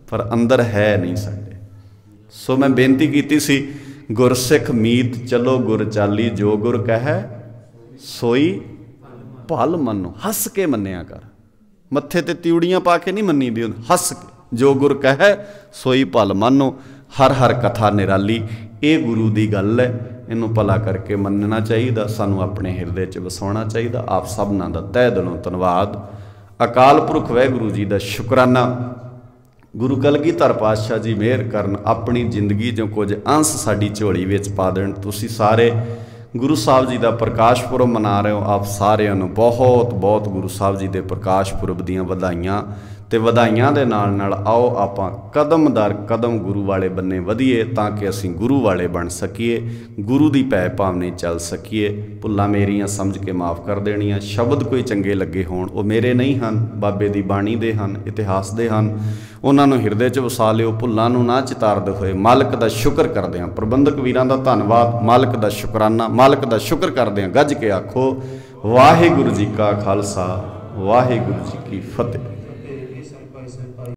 ਪਰ ਅੰਦਰ ਹੈ ਨਹੀਂ ਸਾਡੇ। ਸੋ ਮੈਂ ਬੇਨਤੀ ਕੀਤੀ ਸੀ, ਗੁਰਸਿੱਖ ਮੀਤ ਚਲੋ ਗੁਰ ਚਾਲੀ, ਜੋ ਗੁਰ ਕਹੈ ਸੋਈ ਭਲ ਮੰਨੋ। ਹੱਸ ਕੇ ਮੰਨਿਆ ਕਰ, ਮੱਥੇ ਤੇ ਤਿਉੜੀਆਂ ਪਾ ਕੇ ਨਹੀਂ ਮੰਨੀ ਦੀ, ਹੱਸ ਕੇ। ਜੋ ਗੁਰ ਕਹੈ ਸੋਈ ਭਲ ਮੰਨੋ। ਹਰ ਹਰ ਕਥਾ ਨਿਰਾਲੀ, ਇਹ ਗੁਰੂ ਦੀ ਗੱਲ ਹੈ, ਇਹਨੂੰ ਭਲਾ ਕਰਕੇ ਮੰਨਣਾ ਚਾਹੀਦਾ, ਸਾਨੂੰ ਆਪਣੇ ਹਿਰਦੇ 'ਚ ਵਸਾਉਣਾ ਚਾਹੀਦਾ। ਆਪ ਸਭਨਾਂ ਦਾ ਤਹਿ ਦਿਲੋਂ ਧੰਨਵਾਦ। ਅਕਾਲ ਪੁਰਖ ਵਾਹਿਗੁਰੂ ਜੀ ਦਾ ਸ਼ੁਕਰਾਨਾ। ਗੁਰੂ ਕਲਗੀਧਰ ਪਾਤਸ਼ਾਹ ਜੀ ਮਿਹਰ ਕਰਨ, ਆਪਣੀ ਜ਼ਿੰਦਗੀ 'ਚੋਂ ਕੁਝ ਅੰਸ਼ ਸਾਡੀ ਝੋਲੀ ਵਿੱਚ ਪਾ ਦੇਣ। ਤੁਸੀਂ ਸਾਰੇ ਗੁਰੂ ਸਾਹਿਬ ਜੀ ਦਾ ਪ੍ਰਕਾਸ਼ ਪੁਰਬ ਮਨਾ ਰਹੇ ਹੋ। ਆਪ ਸਾਰਿਆਂ ਨੂੰ ਬਹੁਤ ਬਹੁਤ ਗੁਰੂ ਸਾਹਿਬ ਜੀ ਦੇ ਪ੍ਰਕਾਸ਼ ਪੁਰਬ ਦੀਆਂ ਵਧਾਈਆਂ। ਤੇ ਵਧਾਈਆਂ ਦੇ ਨਾਲ ਨਾਲ ਆਓ ਆਪਾਂ ਕਦਮ ਦਰ ਕਦਮ ਗੁਰੂ ਵਾਲੇ ਬੰਨੇ ਵਧੀਏ, ਤਾਂ ਕਿ ਅਸੀਂ ਗੁਰੂ ਵਾਲੇ ਬਣ ਸਕੀਏ, ਗੁਰੂ ਦੀ ਭੈ ਭਾਵਨੇ ਚੱਲ ਸਕੀਏ। ਭੁੱਲਾਂ ਮੇਰੀਆਂ ਸਮਝ ਕੇ ਮਾफ़ ਕਰ ਦੇਣੀਆਂ। ਸ਼ਬਦ ਕੋਈ ਚੰਗੇ ਲੱਗੇ ਹੋਣ, ਉਹ ਮੇਰੇ ਨਹੀਂ ਹਨ, ਬਾਬੇ ਦੀ ਬਾਣੀ ਦੇ ਹਨ, ਇਤਿਹਾਸ ਦੇ ਹਨ, ਉਹਨਾਂ ਨੂੰ ਹਿਰਦੇ 'ਚ ਵਸਾ ਲਿਓ। ਭੁੱਲਾਂ ਨੂੰ ਨਾ ਚਿਤਾਰਦੇ ਹੋਏ ਮਾਲਕ ਦਾ ਸ਼ੁਕਰ ਕਰਦੇ ਹਾਂ। ਪ੍ਰਬੰਧਕ ਵੀਰਾਂ ਦਾ ਧੰਨਵਾਦ, ਮਾਲਕ ਦਾ ਸ਼ੁਕਰਾਨਾ, ਮਾਲਕ ਦਾ ਸ਼ੁਕਰ ਕਰਦੇ ਹਾਂ। ਗੱਜ ਕੇ ਆਖੋ ਵਾਹਿਗੁਰੂ ਜੀ ਕਾ ਖਾਲਸਾ, ਵਾਹਿਗੁਰੂ ਜੀ ਕੀ ਫਤਿਹ।